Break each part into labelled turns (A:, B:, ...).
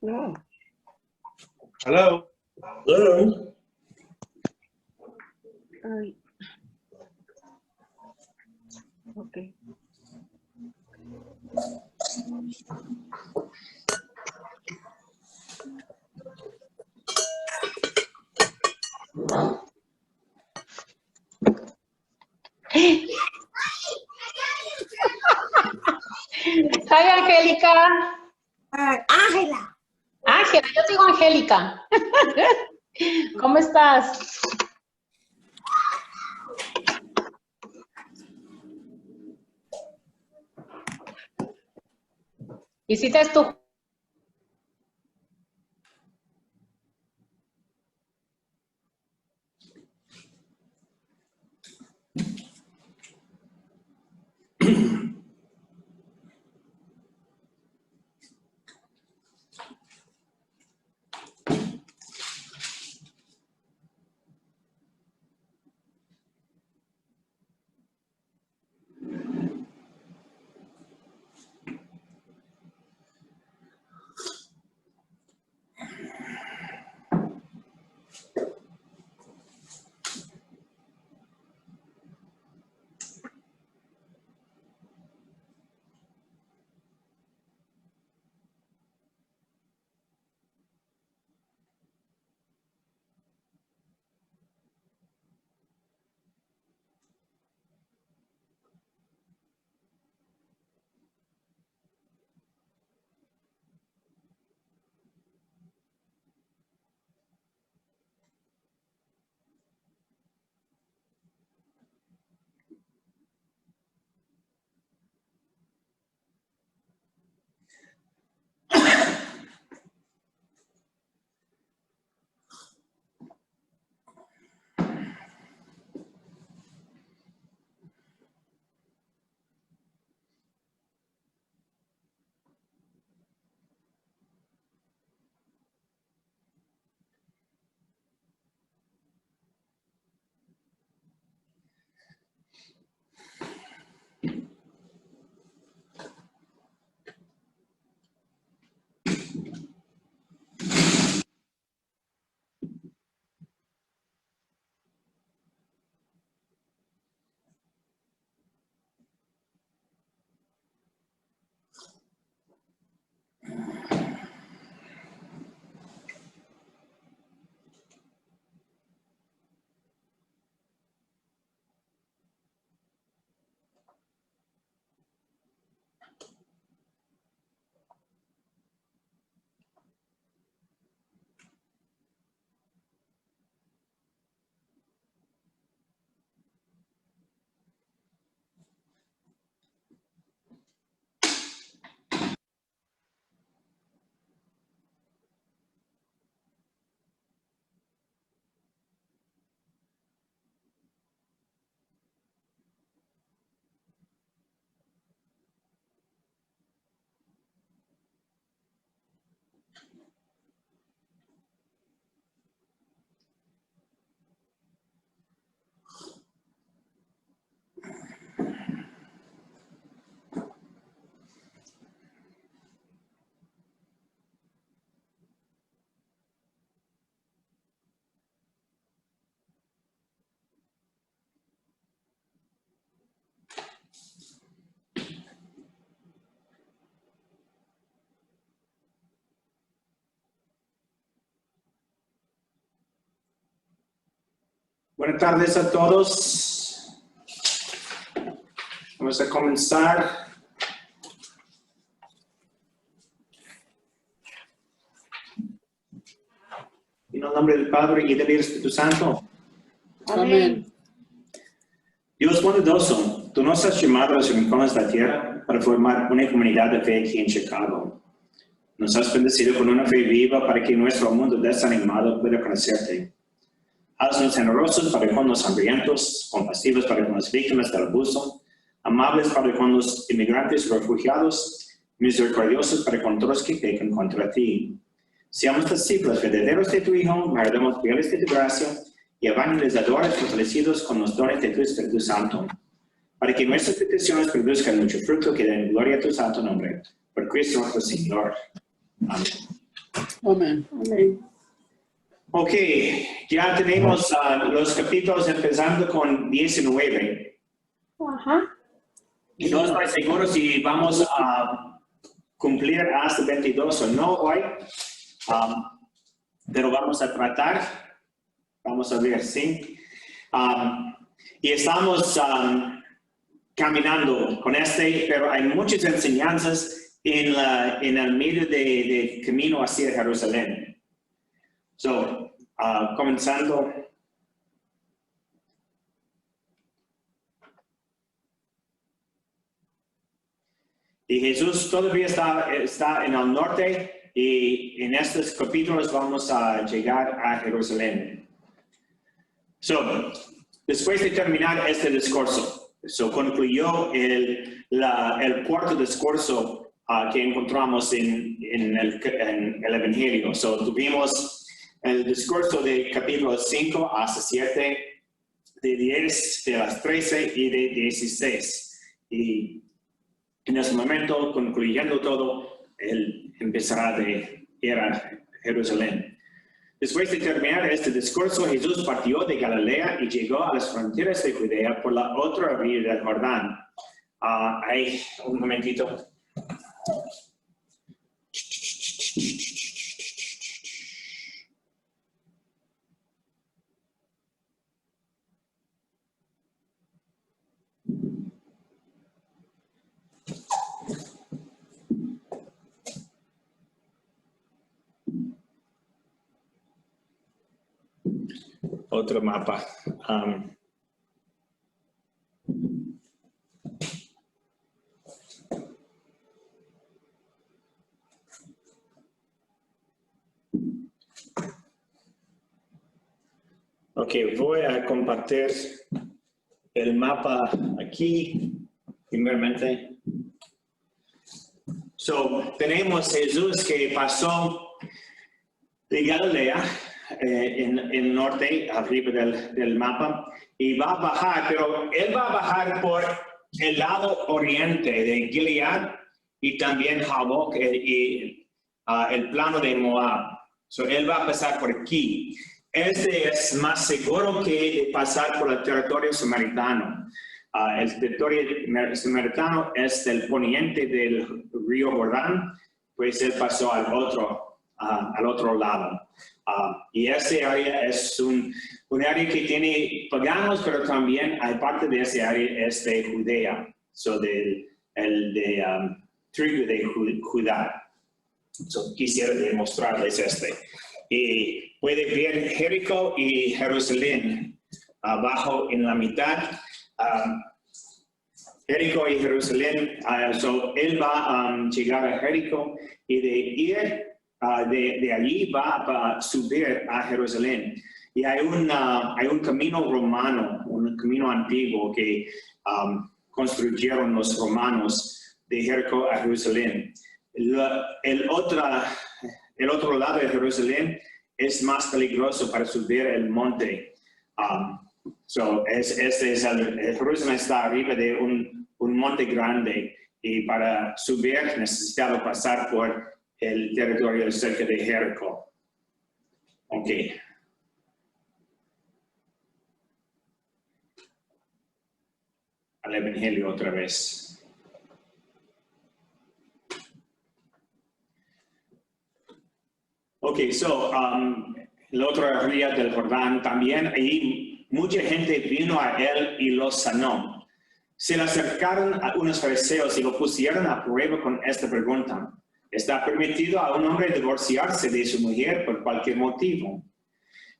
A: No.
B: Hello.
C: Hello.
A: Ay. Okay.
D: Hi, Angélica.
C: Ángela.
D: Ángela, yo digo Angélica. ¿Cómo estás? ¿Hiciste tu
B: Buenas tardes a todos. Vamos a comenzar. En el nombre del Padre y del Espíritu Santo.
D: Amén.
B: Dios bondadoso, tú nos has llamado a los rincones de la tierra para formar una comunidad de fe aquí en Chicago. Nos has bendecido con una fe viva para que nuestro mundo desanimado pueda conocerte. Haznos generosos para con los hambrientos, compasivos para con las víctimas del abuso, amables para con los inmigrantes y refugiados, misericordiosos para con todos los que pecan contra ti. Seamos discípulos verdaderos de tu Hijo, guardemos fieles de tu gracia y evangelizadores fortalecidos con los dones de tu Espíritu Santo, para que nuestras peticiones produzcan mucho fruto que den gloria a tu santo nombre. Por Cristo nuestro Señor. Amén.
A: Amén.
D: Amén.
B: Ok, ya tenemos los capítulos empezando con 19.
D: Ajá.
B: Y no estoy seguro si vamos a cumplir hasta 22 o no hoy, pero vamos a tratar. Vamos a ver, sí. Y estamos caminando con pero hay muchas enseñanzas en el medio de camino hacia Jerusalén. So, comenzando. Y Jesús todavía está en el norte y en estos capítulos vamos a llegar a Jerusalén. So, después de terminar este discurso, concluyó el cuarto discurso que encontramos en el Evangelio. Tuvimos el discurso de capítulo 5 hasta 7, de 10, de las 13 y de 16. Y en ese momento, concluyendo todo, él empezará de ir a Jerusalén. Después de terminar este discurso, Jesús partió de Galilea y llegó a las fronteras de Judea por la otra orilla del Jordán. Un momentito. Otro mapa. Ok, voy a compartir el mapa aquí, primeramente. Tenemos Jesús que pasó de Galilea, en el norte, arriba del mapa, y va a bajar, pero él va a bajar por el lado oriente de Gilead y también Jaboc y el plano de Moab. Él va a pasar por aquí. Este es más seguro que pasar por el territorio samaritano. El territorio samaritano es del poniente del río Jordán, pues él pasó al otro lado. Y ese área es un área que tiene paganos, pero también hay parte de ese área es de Judea, tribu de Judá. Quisiera demostrarles Y puede ver Jericó y Jerusalén abajo en la mitad. Jericó y Jerusalén, él va a llegar a Jericó y de allí va a subir a Jerusalén. Y hay un camino romano, un camino antiguo que construyeron los romanos de Jericó a Jerusalén. El otro lado de Jerusalén es más peligroso para subir el monte. Jerusalén está arriba de un monte grande y para subir necesitaba pasar por el territorio cerca de Jericó. Ok. Al Evangelio otra vez. Ok, la otra orilla del Jordán también, ahí mucha gente vino a él y lo sanó. Se le acercaron a unos fariseos y lo pusieron a prueba con esta pregunta: ¿está permitido a un hombre divorciarse de su mujer por cualquier motivo?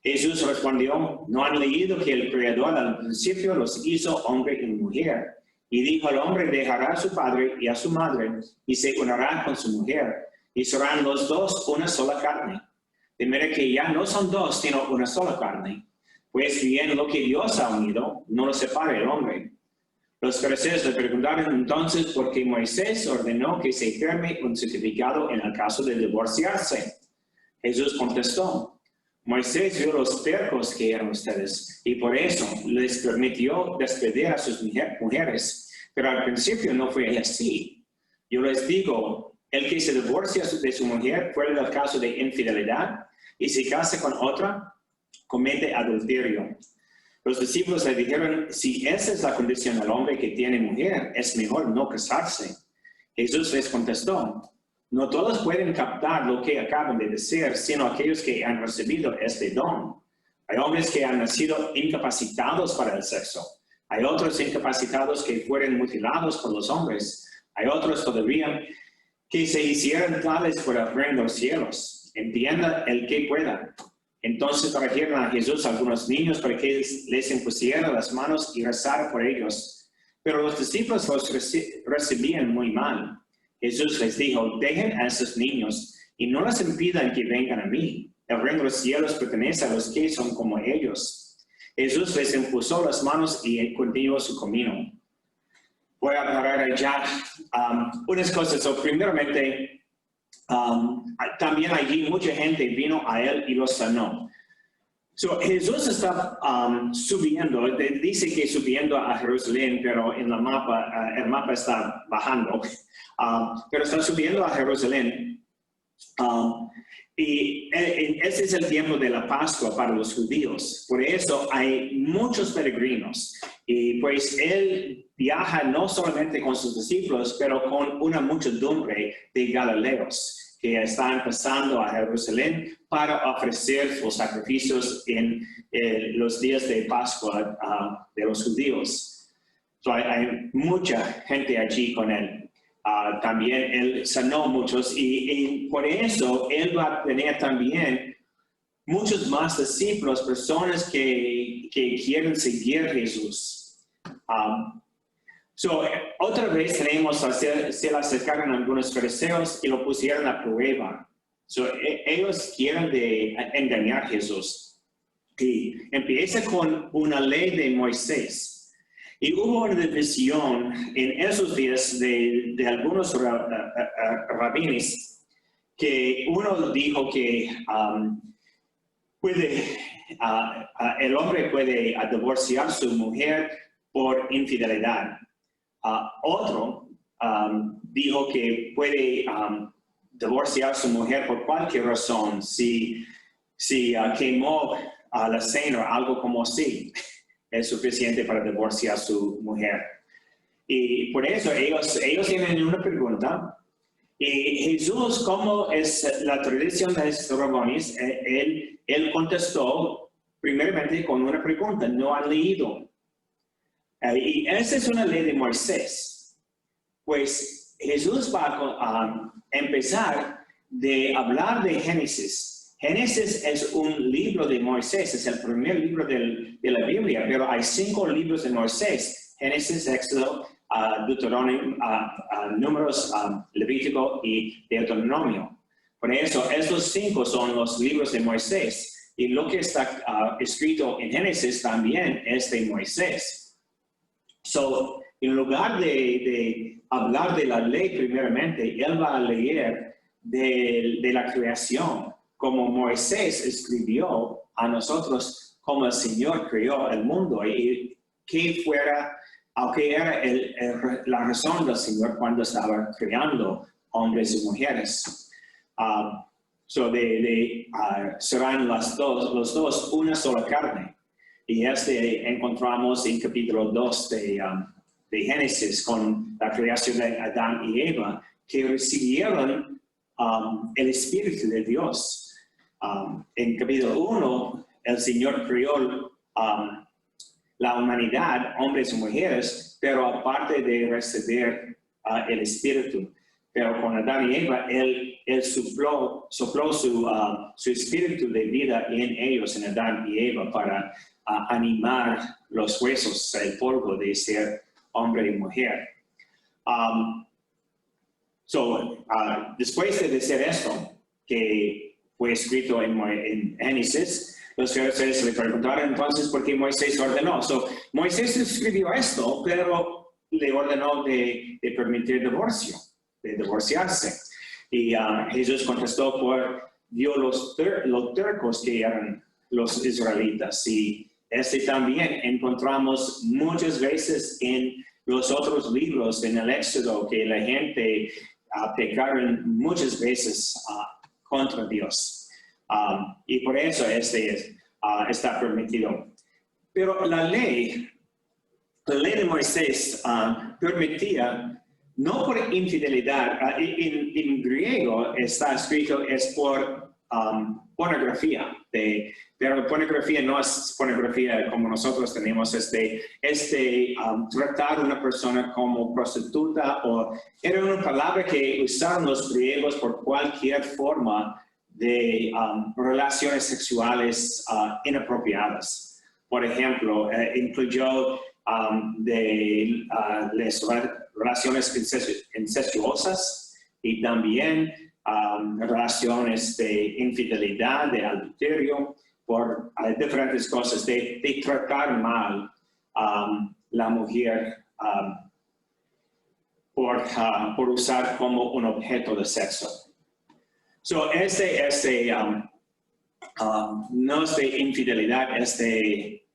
B: Jesús respondió: ¿no han leído que el Creador al principio los hizo hombre y mujer? Y dijo: el hombre dejará a su padre y a su madre y se unirá con su mujer, y serán los dos una sola carne. De manera que ya no son dos, sino una sola carne. Pues bien, lo que Dios ha unido, no lo separe el hombre. Los fariseos le preguntaron entonces por qué Moisés ordenó que se firme un certificado en el caso de divorciarse. Jesús contestó: Moisés vio los tercos que eran ustedes, y por eso les permitió despedir a sus mujeres. Pero al principio no fue así. Yo les digo, el que se divorcia de su mujer fuera del caso de infidelidad y se casa con otra, comete adulterio. Los discípulos le dijeron: si esa es la condición del hombre que tiene mujer, es mejor no casarse. Jesús les contestó: no todos pueden captar lo que acaban de decir, sino aquellos que han recibido este don. Hay hombres que han nacido incapacitados para el sexo. Hay otros incapacitados que fueron mutilados por los hombres. Hay otros todavía que se hicieron tales por el reino de los cielos. Entienda el que pueda. Entonces trajeron a Jesús algunos niños para que les impusiera las manos y rezara por ellos. Pero los discípulos los recibían muy mal. Jesús les dijo: dejen a esos niños y no les impidan que vengan a mí. El reino de los cielos pertenece a los que son como ellos. Jesús les impuso las manos y continuó su camino. Voy a parar allá unas cosas. Primeramente, también allí mucha gente vino a él y lo sanó. Jesús está subiendo, dice que subiendo a Jerusalén, pero en el mapa está bajando, pero está subiendo a Jerusalén. Y ese es el tiempo de la Pascua para los judíos. Por eso hay muchos peregrinos. Y pues él viaja no solamente con sus discípulos, pero con una muchedumbre de galileos que están pasando a Jerusalén para ofrecer sus sacrificios en los días de Pascua de los judíos. Hay mucha gente allí con él. También él sanó muchos y por eso él va a tener también muchos más discípulos, personas que quieren seguir a Jesús. Otra vez tenemos, se le acercaron algunos fariseos y lo pusieron a prueba. Ellos quieren engañar a Jesús. Y empieza con una ley de Moisés. Y hubo una división en esos días de algunos rabines, que uno dijo que el hombre puede divorciar a su mujer por infidelidad. Otro dijo que puede divorciar a su mujer por cualquier razón, si quemó la cena o algo como así. Es suficiente para divorciar a su mujer. Y por eso ellos tienen una pregunta. Y Jesús, como es la tradición de estos rabinos, él contestó primeramente con una pregunta: ¿no han leído? Y esa es una ley de Moisés. Pues Jesús va a empezar de hablar de Génesis. Génesis es un libro de Moisés, es el primer libro de la Biblia, pero hay 5 libros de Moisés: Génesis, Éxodo, Deuteronomio, Números, Levítico y Deuteronomio. Por eso, estos 5 son los libros de Moisés. Y lo que está escrito en Génesis también es de Moisés. En lugar de hablar de la ley primeramente, él va a leer de la creación, como Moisés escribió a nosotros, como el Señor creó el mundo y qué era la razón del Señor cuando estaba creando hombres y mujeres. Serán los dos una sola carne. Y encontramos en capítulo 2 de Génesis con la creación de Adán y Eva, que recibieron el Espíritu de Dios. En capítulo 1, el Señor creó la humanidad, hombres y mujeres, pero aparte de recibir el Espíritu. Pero con Adán y Eva, Él sopló su espíritu de vida en ellos, en Adán y Eva, para animar los huesos, el polvo de ser hombre y mujer. Después de decir esto, que fue escrito en Génesis, los fariseos le preguntaron entonces por qué Moisés ordenó. Moisés escribió esto, pero le ordenó de permitir divorcio, de divorciarse. Y Jesús contestó vio los tercos que eran los israelitas. Y también encontramos muchas veces en los otros libros, en el Éxodo, que la gente pecaron muchas veces contra Dios. Y por eso está permitido. Pero la ley de Moisés permitía, no por infidelidad, en griego está escrito es por pornografía, pero pornografía no es pornografía como nosotros tenemos, tratar a una persona como prostituta, o era una palabra que usaron los griegos por cualquier forma de relaciones sexuales inapropiadas. Por ejemplo, incluyó las relaciones incestuosas y también relaciones de infidelidad, de adulterio, por diferentes cosas, de tratar mal la mujer por usar como un objeto de sexo. No es de infidelidad, es de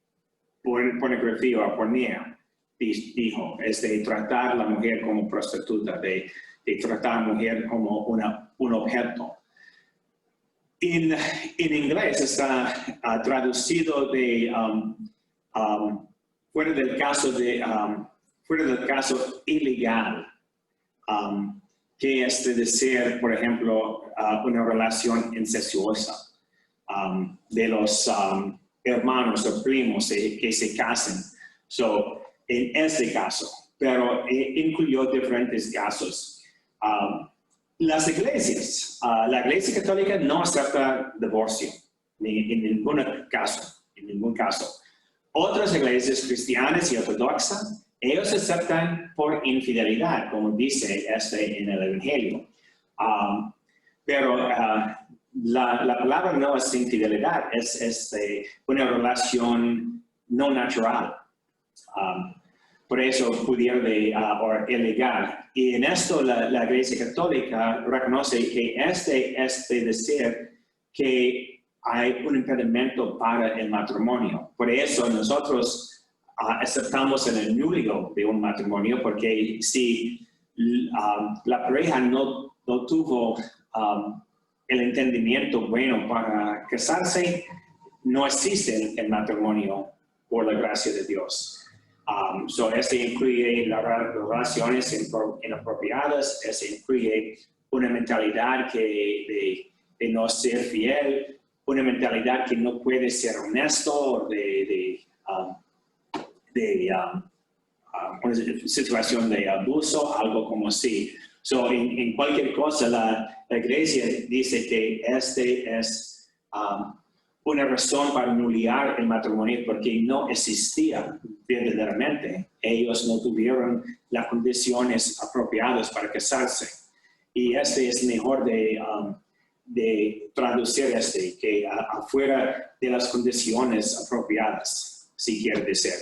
B: pornografía o pornea, dijo, es de tratar a la mujer como prostituta, de tratar a la mujer como un objeto. En inglés está traducido de fuera del caso ilegal, que es de decir, por ejemplo, una relación incestuosa de los hermanos o primos que se casan. En este caso, pero incluyó diferentes casos. Las iglesias, la Iglesia Católica no acepta divorcio, ni en ningún caso. Otras iglesias cristianas y ortodoxas, ellos aceptan por infidelidad, como dice en el Evangelio. Pero la palabra no es infidelidad, es una relación no natural. Por eso pudiera o ilegal. Y en esto la Iglesia Católica reconoce que es decir que hay un impedimento para el matrimonio. Por eso nosotros aceptamos en el nulio de un matrimonio, porque si la pareja no tuvo el entendimiento bueno para casarse, no existe el matrimonio por la gracia de Dios. Incluye las relaciones inapropiadas, incluye una mentalidad de no ser fiel, una mentalidad que no puede ser honesto, una situación de abuso, algo como así. En cualquier cosa, la Iglesia dice que es una razón para anular el matrimonio, porque no existía verdaderamente. Ellos no tuvieron las condiciones apropiadas para casarse. Y es mejor de traducir que afuera de las condiciones apropiadas, si quiere decir.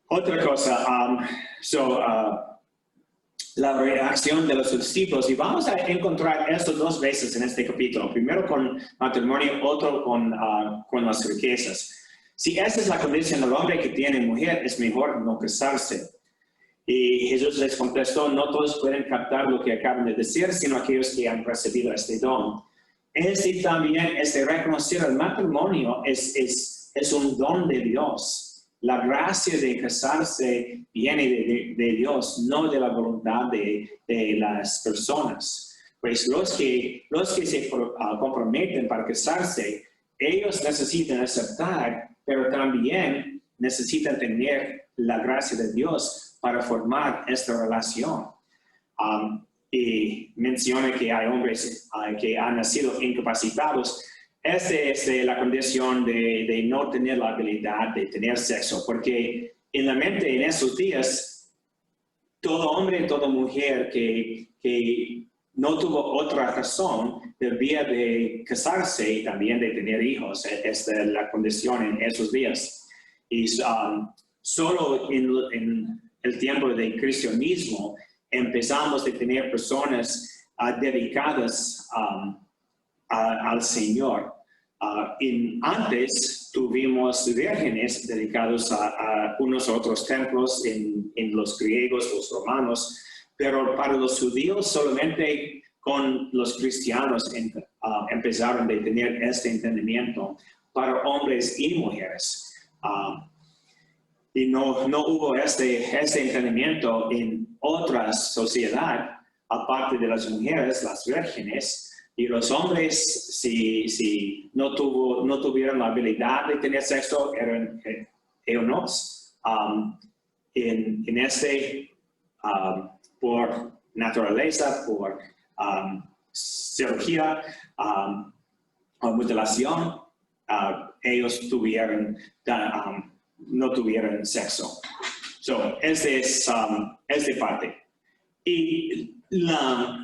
B: Otra cosa, la reacción de los discípulos, y vamos a encontrar esto dos veces en este capítulo, primero con matrimonio, otro con las riquezas. Si esa es la condición del hombre que tiene mujer, es mejor no casarse. Y Jesús les contestó, no todos pueden captar lo que acaban de decir, sino aquellos que han recibido este don. También es de reconocer el matrimonio, es un don de Dios. La gracia de casarse viene de Dios, no de la voluntad de las personas. Pues los que se comprometen para casarse, ellos necesitan aceptar, pero también necesitan tener la gracia de Dios para formar esta relación. Y menciona que hay hombres que han nacido incapacitados. Esta es la condición de no tener la habilidad de tener sexo, porque en la mente en esos días, todo hombre y toda mujer que no tuvo otra razón debía de casarse y también de tener hijos. Esta es la condición en esos días. Y solo en el tiempo del cristianismo empezamos a tener personas dedicadas al Señor. Antes tuvimos vírgenes dedicados a unos otros templos en los griegos, los romanos, pero para los judíos solamente con los cristianos empezaron a tener este entendimiento para hombres y mujeres. Y no hubo este entendimiento en otras sociedades, aparte de las mujeres, las vírgenes, y los hombres, si no tuvieron la habilidad de tener sexo, eran eunucos. Por naturaleza, por cirugía o mutilación, ellos no tuvieron sexo. So, este es parte. Y la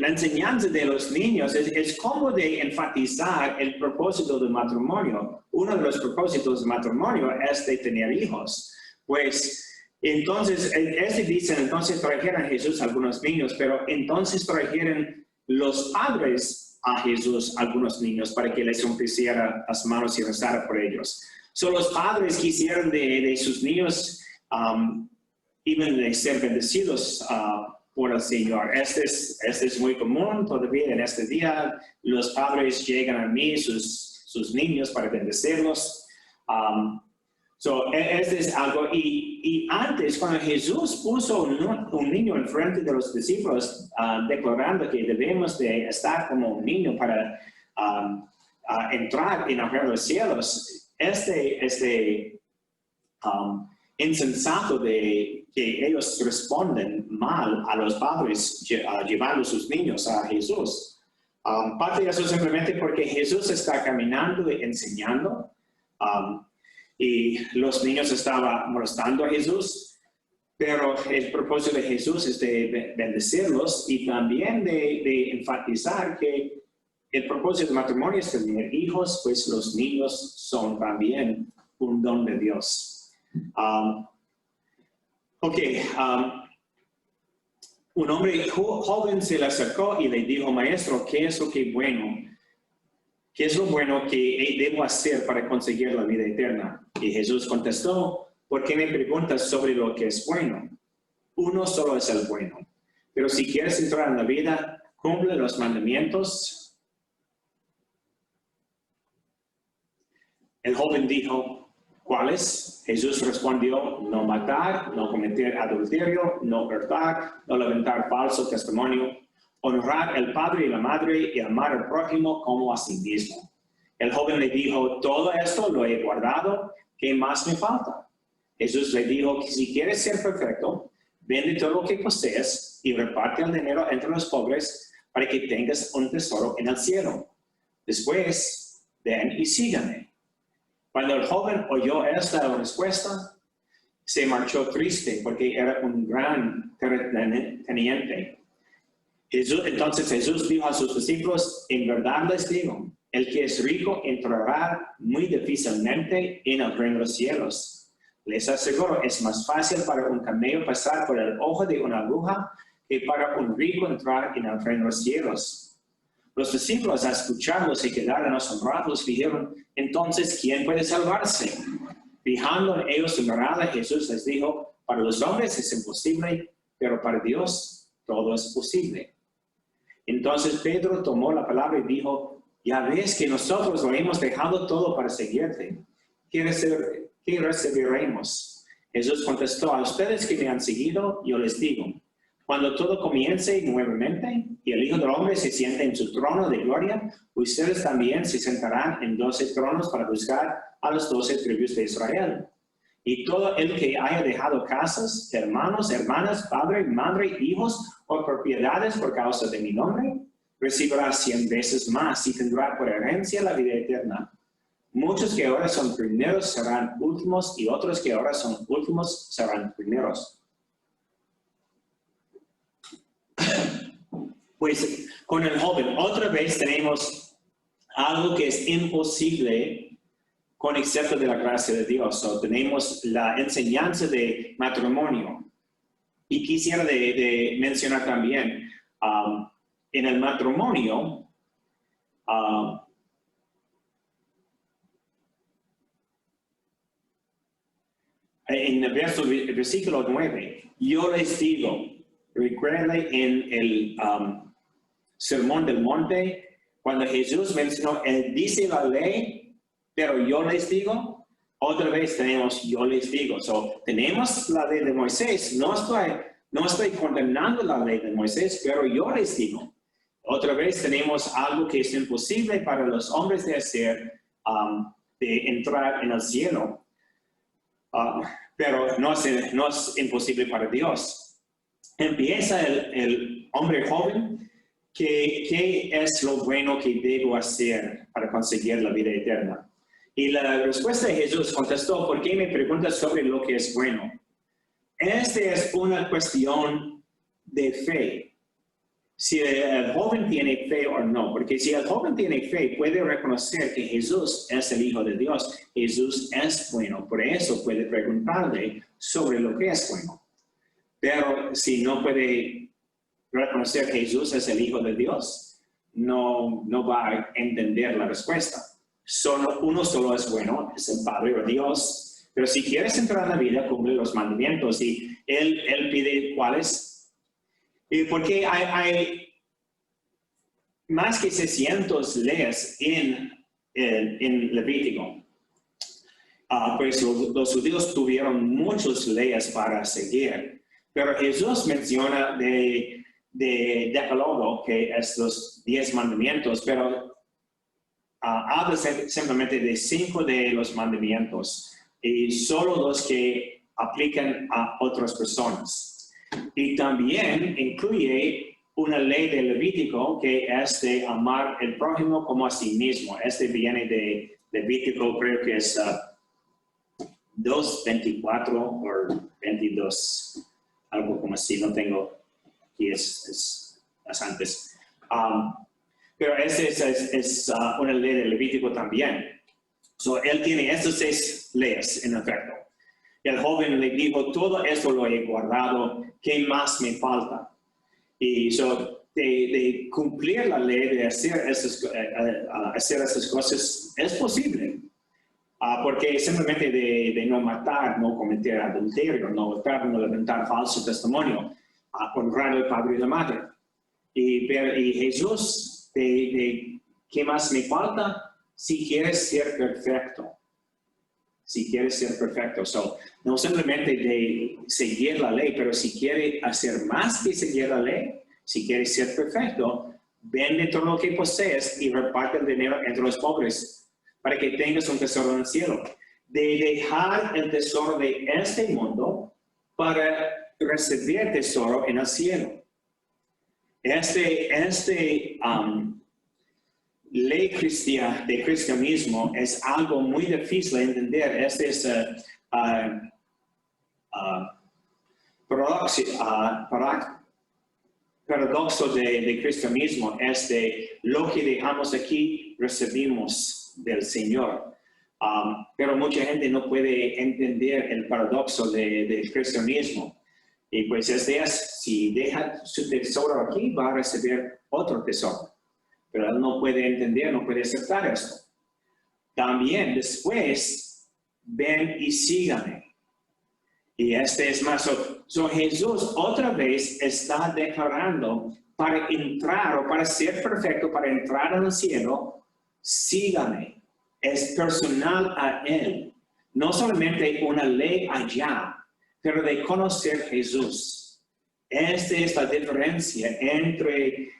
B: enseñanza de los niños es cómo de enfatizar el propósito del matrimonio. Uno de los propósitos del matrimonio es de tener hijos. Pues, entonces, entonces trajeron a Jesús algunos niños, pero entonces trajeron los padres a Jesús algunos niños para que les impusiera las manos y rezara por ellos. So, los padres quisieron de sus niños iban a ser bendecidos por el Señor. Este es muy común todavía en este día. Los padres llegan a mí, sus niños, para bendecirlos. Este es algo. Y antes, cuando Jesús puso un niño enfrente de los discípulos, declarando que debemos de estar como un niño para entrar en el reino de los cielos, insensato de que ellos responden mal a los padres llevando sus niños a Jesús. Parte de eso simplemente porque Jesús está caminando y enseñando, y los niños estaban molestando a Jesús, pero el propósito de Jesús es de bendecirlos y también de enfatizar que el propósito del matrimonio es tener hijos, pues los niños son también un don de Dios. Un hombre joven se le acercó y le dijo: Maestro, ¿qué es lo bueno? ¿Qué es lo bueno que debo hacer para conseguir la vida eterna? Y Jesús contestó: ¿por qué me preguntas sobre lo que es bueno? Uno solo es el bueno. Pero si quieres entrar en la vida, cumple los mandamientos. El joven dijo: ¿cuáles? Jesús respondió: no matar, no cometer adulterio, no hurtar, no levantar falso testimonio, honrar al padre y la madre y amar al prójimo como a sí mismo. El joven le dijo: todo esto lo he guardado, ¿qué más me falta? Jesús le dijo que si quieres ser perfecto, vende todo lo que posees y reparte el dinero entre los pobres para que tengas un tesoro en el cielo. Después, ven y sígame. Cuando el joven oyó esta respuesta, se marchó triste porque era un gran terrateniente. Entonces Jesús dijo a sus discípulos: en verdad les digo, el que es rico entrará muy difícilmente en el reino de los cielos. Les aseguro, es más fácil para un camello pasar por el ojo de una aguja que para un rico entrar en el reino de los cielos. Los discípulos, al escucharlo, se quedaron asombrados y dijeron: entonces, ¿quién puede salvarse? Fijando en ellos su mirada, Jesús les dijo: para los hombres es imposible, pero para Dios todo es posible. Entonces Pedro tomó la palabra y dijo: ya ves que nosotros lo hemos dejado todo para seguirte. ¿Qué recibiremos? Jesús contestó: a ustedes que me han seguido, yo les digo, Cuando todo comience nuevamente y el Hijo del Hombre se siente en su trono de gloria, ustedes también se sentarán en 12 tronos para juzgar a las 12 tribus de Israel. Y todo el que haya dejado casas, hermanos, hermanas, padre, madre, hijos o propiedades por causa de mi nombre, recibirá 100 veces más y tendrá por herencia la vida eterna. Muchos que ahora son primeros serán últimos y otros que ahora son últimos serán primeros. Pues con el joven, otra vez tenemos algo que es imposible con excepto de la gracia de Dios. So, tenemos la enseñanza de matrimonio. Y quisiera de mencionar también, en el matrimonio, en el versículo 9, yo les digo, recuerden en el Sermón del Monte, cuando Jesús mencionó, Él dice la ley, pero yo les digo, otra vez tenemos yo les digo. So, tenemos la ley de Moisés, no estoy condenando la ley de Moisés, pero yo les digo. Otra vez tenemos algo que es imposible para los hombres de hacer, de entrar en el cielo. Pero no es imposible para Dios. Empieza el hombre joven, ¿qué es lo bueno que debo hacer para conseguir la vida eterna? Y la respuesta de Jesús contestó, ¿por qué me preguntas sobre lo que es bueno? Esta es una cuestión de fe. Si el joven tiene fe o no, porque si el joven tiene fe, puede reconocer que Jesús es el Hijo de Dios, Jesús es bueno, por eso puede preguntarle sobre lo que es bueno. Pero si no puede reconocer que Jesús es el Hijo de Dios, no va a entender la respuesta. Uno solo es bueno, es el Padre o Dios, pero si quieres entrar en la vida, cumple los mandamientos y Él pide cuáles. Porque hay más que 600 leyes en Levítico. Pues los judíos tuvieron muchas leyes para seguir. Pero Jesús menciona de Decálogo, que es los 10 mandamientos, pero habla simplemente de 5 de los mandamientos y solo los que aplican a otras personas. Y también incluye una ley de Levítico que es de amar al prójimo como a sí mismo. Este viene de Levítico, creo que es 2:24 o 22, algo como así, no tengo aquí, es antes. Pero esta es una ley de Levítico también. So, él tiene estas 6 leyes en efecto. El joven le dijo, todo esto lo he guardado, ¿qué más me falta? Y de cumplir la ley, de hacer esas cosas, es posible. Porque simplemente de no matar, no cometer adulterio, no levantar falso testimonio, honrar al padre y la madre. Y Jesús, ¿qué más me falta? Si quieres ser perfecto. Si quieres ser perfecto. No simplemente de seguir la ley, pero si quieres hacer más que seguir la ley, si quieres ser perfecto, vende todo lo que posees y reparte el dinero entre los pobres para que tengas un tesoro en el cielo. De dejar el tesoro de este mundo para recibir tesoro en el cielo. Ley cristiana de cristianismo es algo muy difícil de entender. Este es paradoxo de cristianismo. Es de lo que dejamos aquí, recibimos del Señor. Pero mucha gente no puede entender el paradoxo del cristianismo. Y pues si deja su tesoro aquí, va a recibir otro tesoro. Pero él no puede entender, no puede aceptar esto. También después, ven y síganme. Y es más. Jesús otra vez está declarando para entrar o para ser perfecto, para entrar en el cielo, síganme. Es personal a Él. No solamente una ley allá, pero de conocer Jesús. Esta es la diferencia entre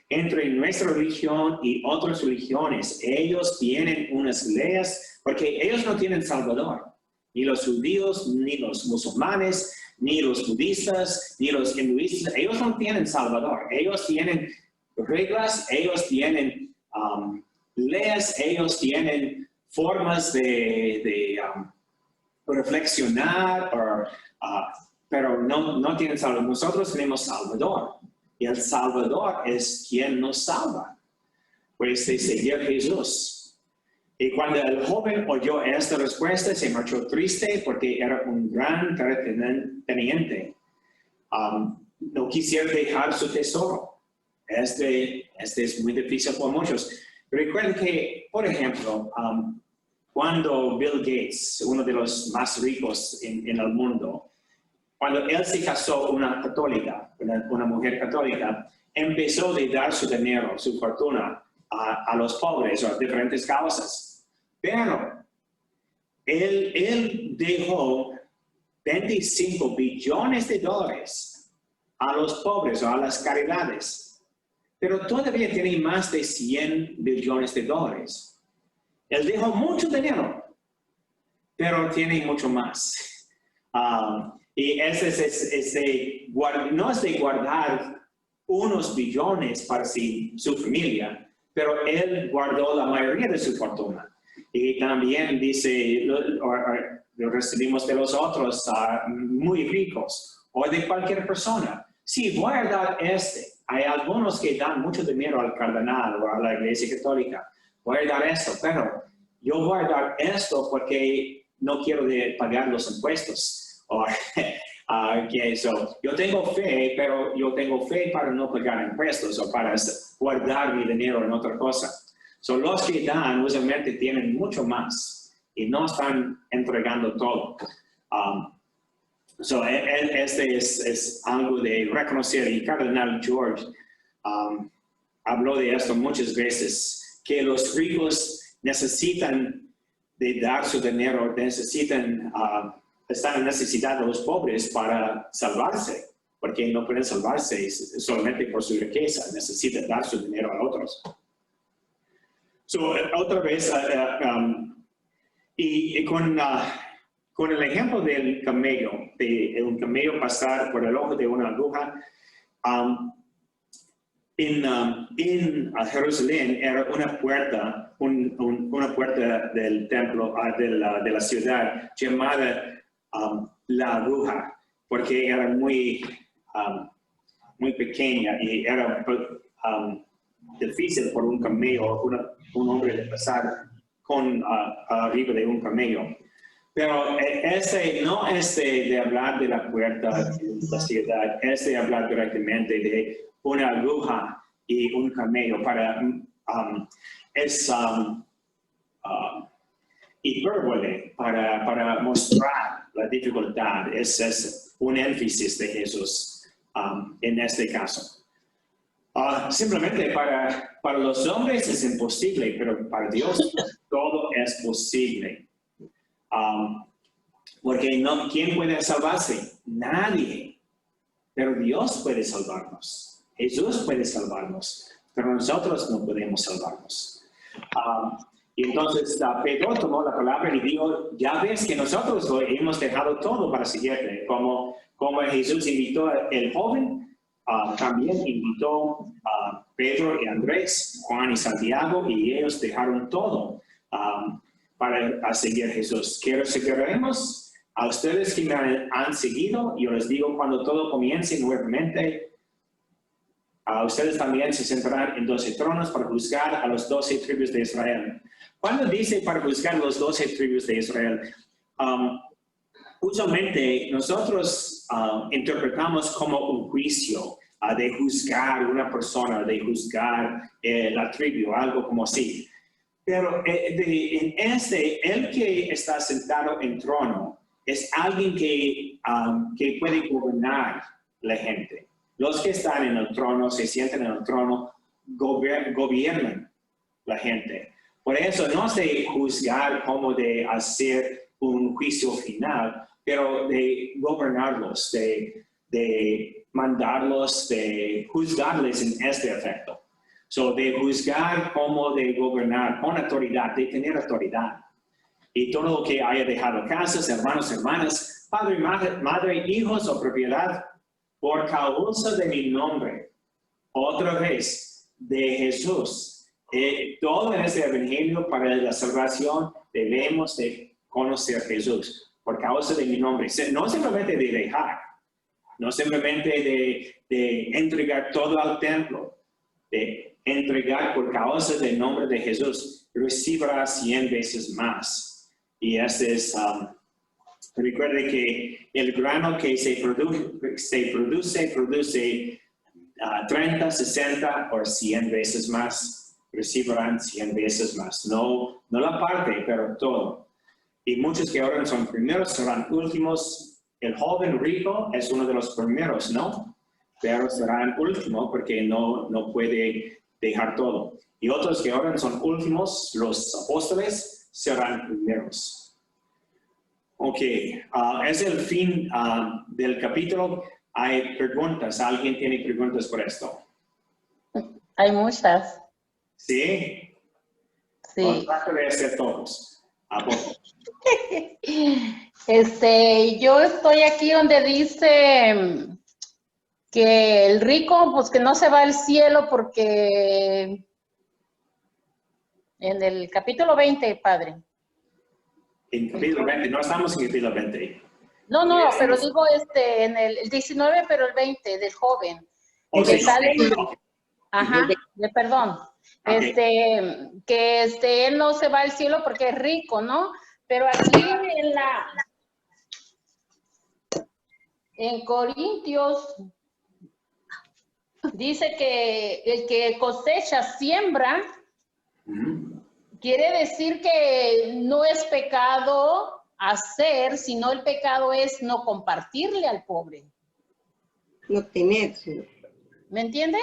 B: nuestra religión y otras religiones. Ellos tienen unas leyes, porque ellos no tienen Salvador. Ni los judíos, ni los musulmanes, ni los budistas, ni los hinduistas. Ellos no tienen Salvador. Ellos tienen reglas, ellos tienen leyes, ellos tienen formas de reflexionar, pero no tienen Salvador. Nosotros tenemos Salvador, y el Salvador es quien nos salva, pues de seguir Jesús. Y cuando el joven oyó esta respuesta, se marchó triste porque era un gran terrateniente. No quisiera dejar su tesoro. Este es muy difícil por muchos. Recuerden que, por ejemplo, cuando Bill Gates, uno de los más ricos en el mundo, cuando él se casó una católica, una mujer católica, empezó a dar su dinero, su fortuna a los pobres o a diferentes causas. Pero él dejó 25 billones de dólares a los pobres o a las caridades. Pero todavía tiene más de 100 billones de dólares. Él dejó mucho dinero, pero tiene mucho más. Y no es de guardar unos billones para su familia, pero él guardó la mayoría de su fortuna. Y también dice, lo recibimos de los otros muy ricos o de cualquier persona. Sí, voy a dar Hay algunos que dan mucho dinero al cardenal o a la iglesia católica. Voy a dar esto, pero yo voy a dar esto porque no quiero pagar los impuestos. Yo tengo fe, pero yo tengo fe para no pagar impuestos o para guardar mi dinero en otra cosa. Los que dan usualmente tienen mucho más y no están entregando todo. Este es algo de reconocer, y Cardenal George habló de esto muchas veces, que los ricos necesitan de dar su dinero, están en necesidad de los pobres para salvarse, porque no pueden salvarse solamente por su riqueza, necesitan dar su dinero a otros. Otra vez, con el ejemplo del camello, de un camello pasar por el ojo de una aguja, en Jerusalén era una puerta, una puerta del templo, de la ciudad, llamada la aguja, porque era muy pequeña y era difícil por un camello, un hombre de pasar arriba de un camello. Pero no es de hablar de la puerta de la ciudad, es de hablar directamente de una aguja y un camello. Es hipérbole para mostrar la dificultad. Es un énfasis de Jesús en este caso. Simplemente para los hombres es imposible, pero para Dios todo es posible. Porque ¿quién puede salvarse? Nadie. Pero Dios puede salvarnos. Jesús puede salvarnos. Pero nosotros no podemos salvarnos. Y entonces Pedro tomó la palabra y dijo, ya ves que nosotros hemos dejado todo para seguirte. Como Jesús invitó al joven, también invitó a Pedro y Andrés, Juan y Santiago, y ellos dejaron todo para seguir a Jesús. ¿Qué recibiremos? A ustedes que me han seguido, yo les digo, cuando todo comience nuevamente, a ustedes también se sentarán en 12 tronos para juzgar a los 12 tribus de Israel. Cuando dice para juzgar a los 12 tribus de Israel, usualmente nosotros interpretamos como un juicio de juzgar una persona, de juzgar la tribu, algo como así. Pero el que está sentado en trono es alguien que puede gobernar la gente. Los que están en el trono, se sienten en el trono, gobiernan la gente. Por eso no es de juzgar como de hacer un juicio final, pero de gobernarlos, de de mandarlos, de juzgarles en este efecto. So, de juzgar como de gobernar con autoridad, de tener autoridad. Y todo lo que haya dejado casas, hermanos, hermanas, padre, madre, hijos o propiedad, por causa de mi nombre. Otra vez, de Jesús. Todo en este evangelio para la salvación debemos de conocer a Jesús. Por causa de mi nombre. No simplemente de dejar. No simplemente de entregar todo al templo. De entregar por causa del nombre de Jesús. Recibirá 100 veces más. Y este es, recuerde que el grano que se produce 30, 60 o 100 veces más. Recibirán 100 veces más. No la parte, pero todo. Y muchos que ahora son primeros serán últimos. El joven rico es uno de los primeros, ¿no? Pero serán últimos porque no puede dejar todo. Y otros que ahora son últimos, los apóstoles, serán primeros. Ok, es el fin del capítulo. Hay preguntas. ¿Alguien tiene preguntas por esto?
A: Hay muchas.
B: ¿Sí?
A: Sí.
B: Trata de hacer todos. ¿A poco?
A: Yo estoy aquí donde dice que el rico, pues que no se va al cielo porque en el capítulo 20, padre.
B: En capítulo 20, no estamos en capítulo 20.
A: No, pero digo en el 19, pero el 20 del joven.
B: Oh,
A: Que
B: sí,
A: sale,
B: ok.
A: ajá, perdón.
B: Okay.
A: Que él no se va al cielo porque es rico, ¿no? Pero aquí en Corintios dice que el que cosecha siembra, quiere decir que no es pecado hacer, sino el pecado es no compartirle al pobre.
C: No tener.
A: ¿Me entiende?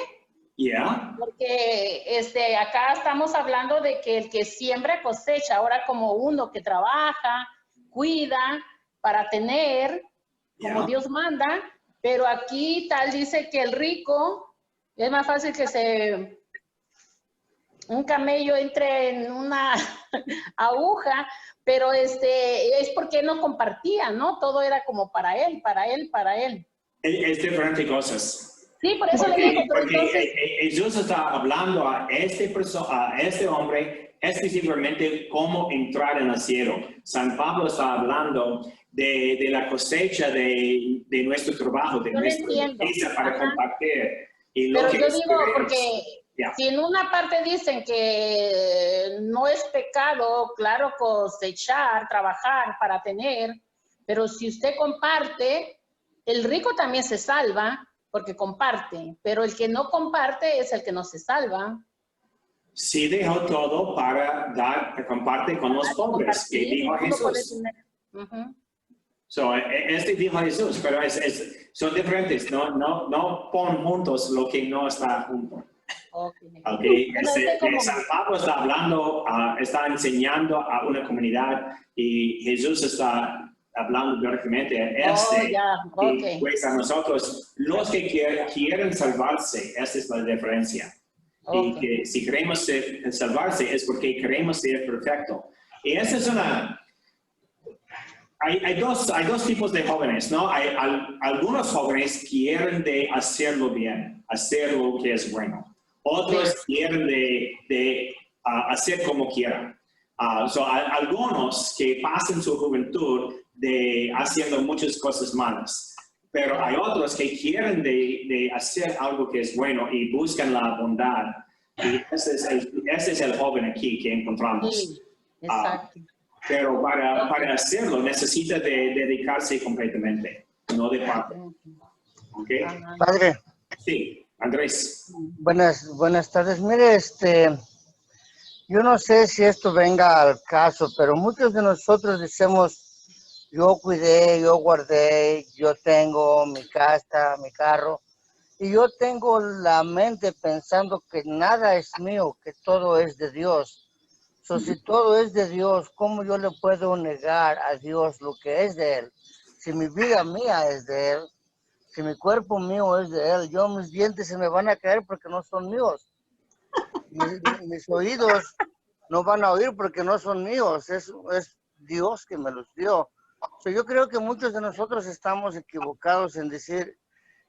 B: Yeah.
A: Porque acá estamos hablando de que el que siembra cosecha, ahora como uno que trabaja, cuida para tener, como Dios manda, pero aquí tal dice que el rico es más fácil que un camello entre en una aguja, pero es porque no compartía, ¿no? Todo era como para él.
B: Es diferentes cosas.
A: Sí, por eso le digo, pero
B: porque
A: entonces...
B: Jesús está hablando a este hombre específicamente cómo entrar en el cielo. San Pablo está hablando de la cosecha de nuestro trabajo, de nuestra riqueza para compartir. Y
A: pero
B: lo que
A: yo digo, porque si en una parte dicen que no es pecado, claro, cosechar, trabajar para tener, pero si usted comparte, el rico también se salva, porque comparte, pero el que no comparte es el que no se salva.
B: Sí dejó todo para comparte con los pobres, que dijo Jesús. Dijo Jesús, pero son diferentes, no pon juntos lo que no está junto. San Pablo está hablando, está enseñando a una comunidad y Jesús está hablando directamente a y pues a nosotros, los que quieren salvarse, esa es la diferencia. Y que si queremos salvarse es porque queremos ser perfecto. Y esa es hay dos tipos de jóvenes, ¿no? Hay algunos jóvenes quieren de hacerlo bien, hacer lo que es bueno. Otros quieren de hacer como quieran. Algunos que pasan su juventud haciendo muchas cosas malas. Pero hay otros que quieren de hacer algo que es bueno y buscan la bondad. Y ese es el joven aquí que encontramos.
A: Sí, exacto.
B: Pero para hacerlo necesita de dedicarse completamente, no de parte. ¿Okay?
E: Padre.
B: Sí, Andrés.
E: Buenas tardes. Mire, yo no sé si esto venga al caso, pero muchos de nosotros decimos, yo cuidé, yo guardé, yo tengo mi casa, mi carro, y yo tengo la mente pensando que nada es mío, que todo es de Dios. Si todo es de Dios, ¿cómo yo le puedo negar a Dios lo que es de Él? Si mi vida mía es de Él. Si mi cuerpo mío es de Él, mis dientes se me van a caer porque no son míos. Mis oídos no van a oír porque no son míos. Es Dios que me los dio. Yo creo que muchos de nosotros estamos equivocados en decir,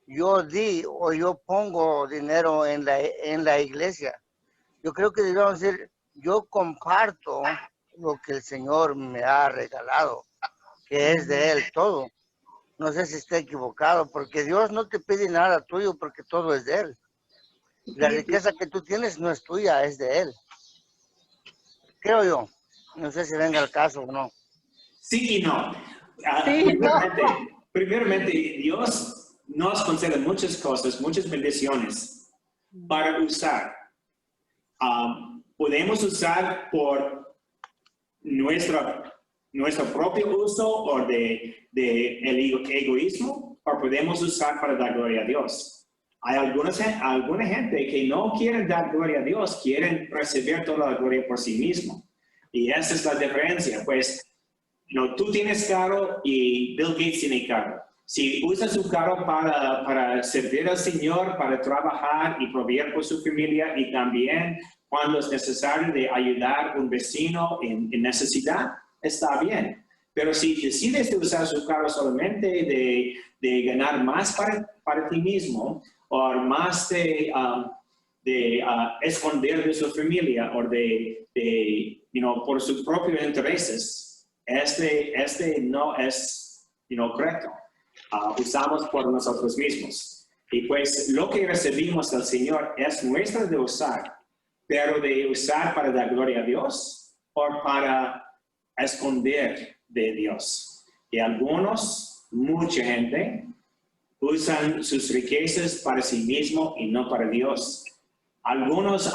E: yo di o yo pongo dinero en la iglesia. Yo creo que debemos decir, yo comparto lo que el Señor me ha regalado, que es de Él todo. No sé si está equivocado, porque Dios no te pide nada tuyo porque todo es de Él. La riqueza que tú tienes no es tuya, es de Él. Creo yo. No sé si venga el caso o no.
B: Sí y no.
A: Sí,
B: Primeramente, Dios nos concede muchas cosas, muchas bendiciones para usar. Podemos usar por nuestro propio uso o de el egoísmo, o podemos usar para dar gloria a Dios. Hay alguna gente que no quieren dar gloria a Dios, quieren recibir toda la gloria por sí mismo. Y esa es la diferencia, pues, tú tienes carro y Bill Gates tiene carro. Si usa su carro para servir al Señor, para trabajar y proveer por su familia, y también cuando es necesario de ayudar a un vecino en necesidad, está bien. Pero si decides de usar su carro solamente de ganar más para ti mismo, o más de esconder de su familia, o por sus propios intereses, este no es correcto. Usamos por nosotros mismos. Y pues lo que recibimos del Señor es nuestro de usar, pero de usar para dar gloria a Dios o para esconder de Dios. Y mucha gente, usan sus riquezas para sí mismo y no para Dios. Algunos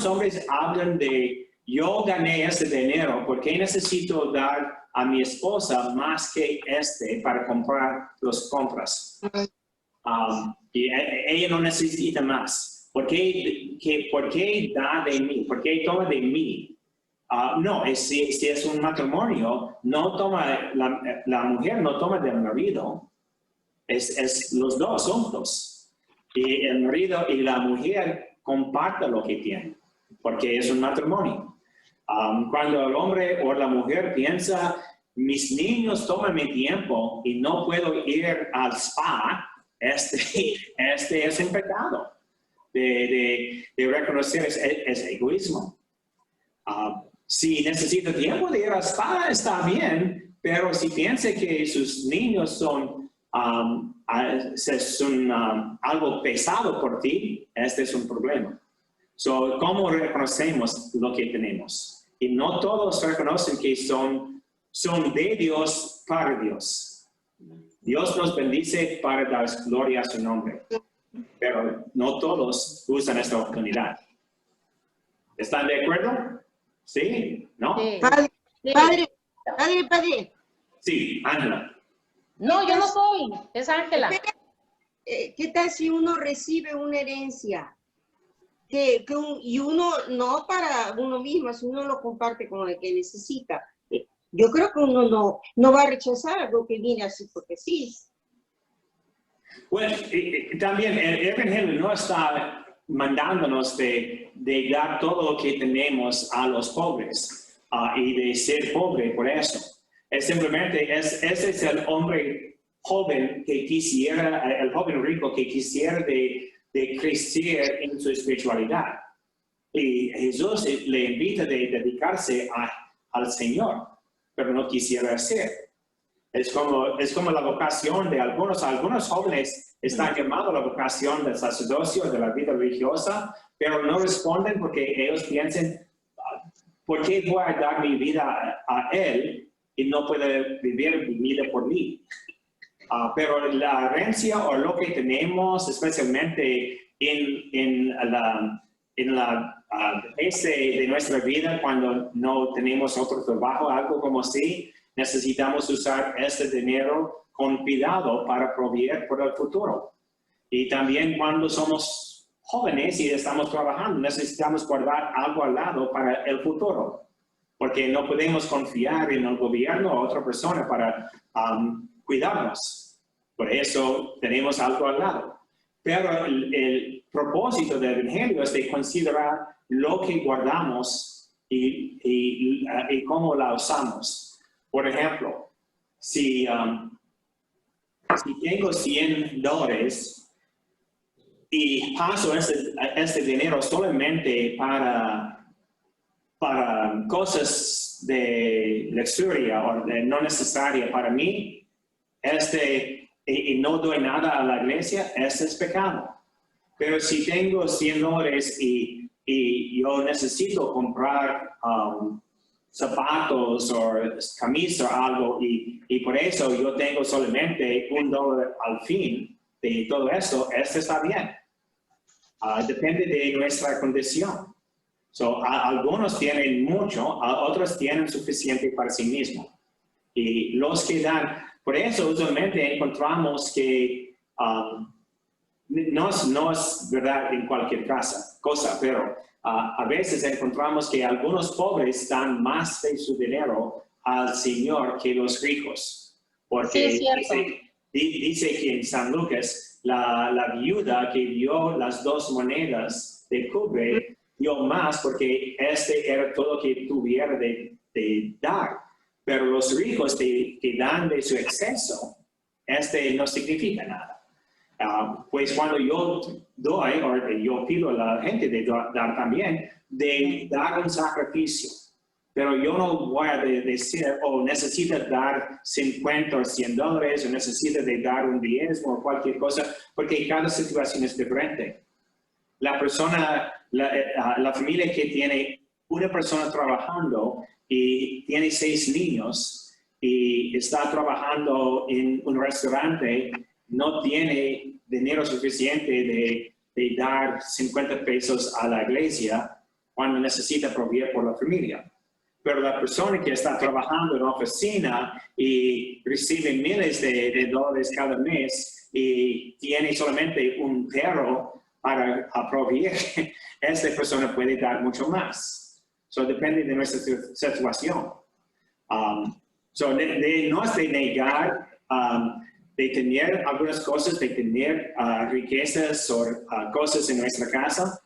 B: hombres hablan de, yo gané ese dinero, ¿por qué necesito dar a mi esposa más que para comprar las compras? Y ella no necesita más. ¿Por qué da de mí? ¿Por qué toma de mí? No, si es un matrimonio, no toma, la mujer no toma del marido, es los dos juntos. Y el marido y la mujer comparten lo que tienen, porque es un matrimonio. Cuando el hombre o la mujer piensa, mis niños toman mi tiempo y no puedo ir al spa, este es un pecado de reconocer ese egoísmo. Si necesita tiempo de ir al spa, está bien, pero si piensa que sus niños son algo pesado por ti, este es un problema. ¿Cómo reconocemos lo que tenemos? Y no todos reconocen que son de Dios para Dios. Dios nos bendice para dar gloria a su nombre, pero no todos usan esta oportunidad. ¿Están de acuerdo? ¿Sí? ¿No?
A: Sí.
C: Padre.
B: Sí, Ángela.
A: No, yo no soy, es Ángela.
C: ¿Qué tal si uno recibe una herencia? Y uno, no para uno mismo, si uno lo comparte con el que necesita. Yo creo que uno no va a rechazar algo que viene así porque sí.
B: Bueno, también el Evangelio no está mandándonos de dar todo lo que tenemos a los pobres y de ser pobre por eso. Es simplemente, ese es el hombre joven que quisiera, el joven rico que quisiera de crecer en su espiritualidad. Y Jesús le invita de dedicarse al Señor, pero no quisiera hacer. Es como la vocación de algunos jóvenes están llamados a la vocación del sacerdocio, de la vida religiosa, pero no responden porque ellos piensan, ¿por qué voy a dar mi vida a Él y no puede vivir mi vida por mí? Pero la herencia o lo que tenemos, especialmente en la de nuestra vida, cuando no tenemos otro trabajo, algo como así, necesitamos usar este dinero con cuidado para proveer por el futuro. Y también cuando somos jóvenes y estamos trabajando, necesitamos guardar algo al lado para el futuro, porque no podemos confiar en el gobierno o otra persona para cuidarnos. Por eso tenemos algo al lado. Pero el propósito del Evangelio es de considerar lo que guardamos y cómo la usamos. Por ejemplo, si tengo $100 y paso este dinero solamente para cosas de luxuria o no necesaria para mí, y no doy nada a la iglesia, ese es pecado. Pero si tengo $100 y yo necesito comprar zapatos o camisa o algo y por eso yo tengo solamente $1 al fin de todo esto, está bien. Depende de nuestra condición. Algunos tienen mucho, otros tienen suficiente para sí mismos. Y los que dan, por eso usualmente encontramos que no es verdad en cualquier cosa, pero a veces encontramos que algunos pobres dan más de su dinero al Señor que los ricos. Porque
A: Sí, es cierto.
B: dice que en San Lucas, la viuda que dio las 2 monedas de cobre dio más porque era todo lo que tuviera de dar. Pero los ricos que dan de su exceso, no significa nada. Pues cuando yo doy, o yo pido a la gente de dar también, de dar un sacrificio. Pero yo no voy a decir, necesita dar $50 o $100, o necesita de dar un diezmo o cualquier cosa, porque cada situación es diferente. La persona, la familia que tiene una persona trabajando y tiene 6 niños y está trabajando en un restaurante, no tiene dinero suficiente de dar 50 pesos a la iglesia cuando necesita proveer por la familia. Pero la persona que está trabajando en una oficina y recibe miles de dólares cada mes y tiene solamente un perro para proveer, esta persona puede dar mucho más. Depende de nuestra situación. No es de negar, de tener algunas cosas, de tener riquezas o cosas en nuestra casa,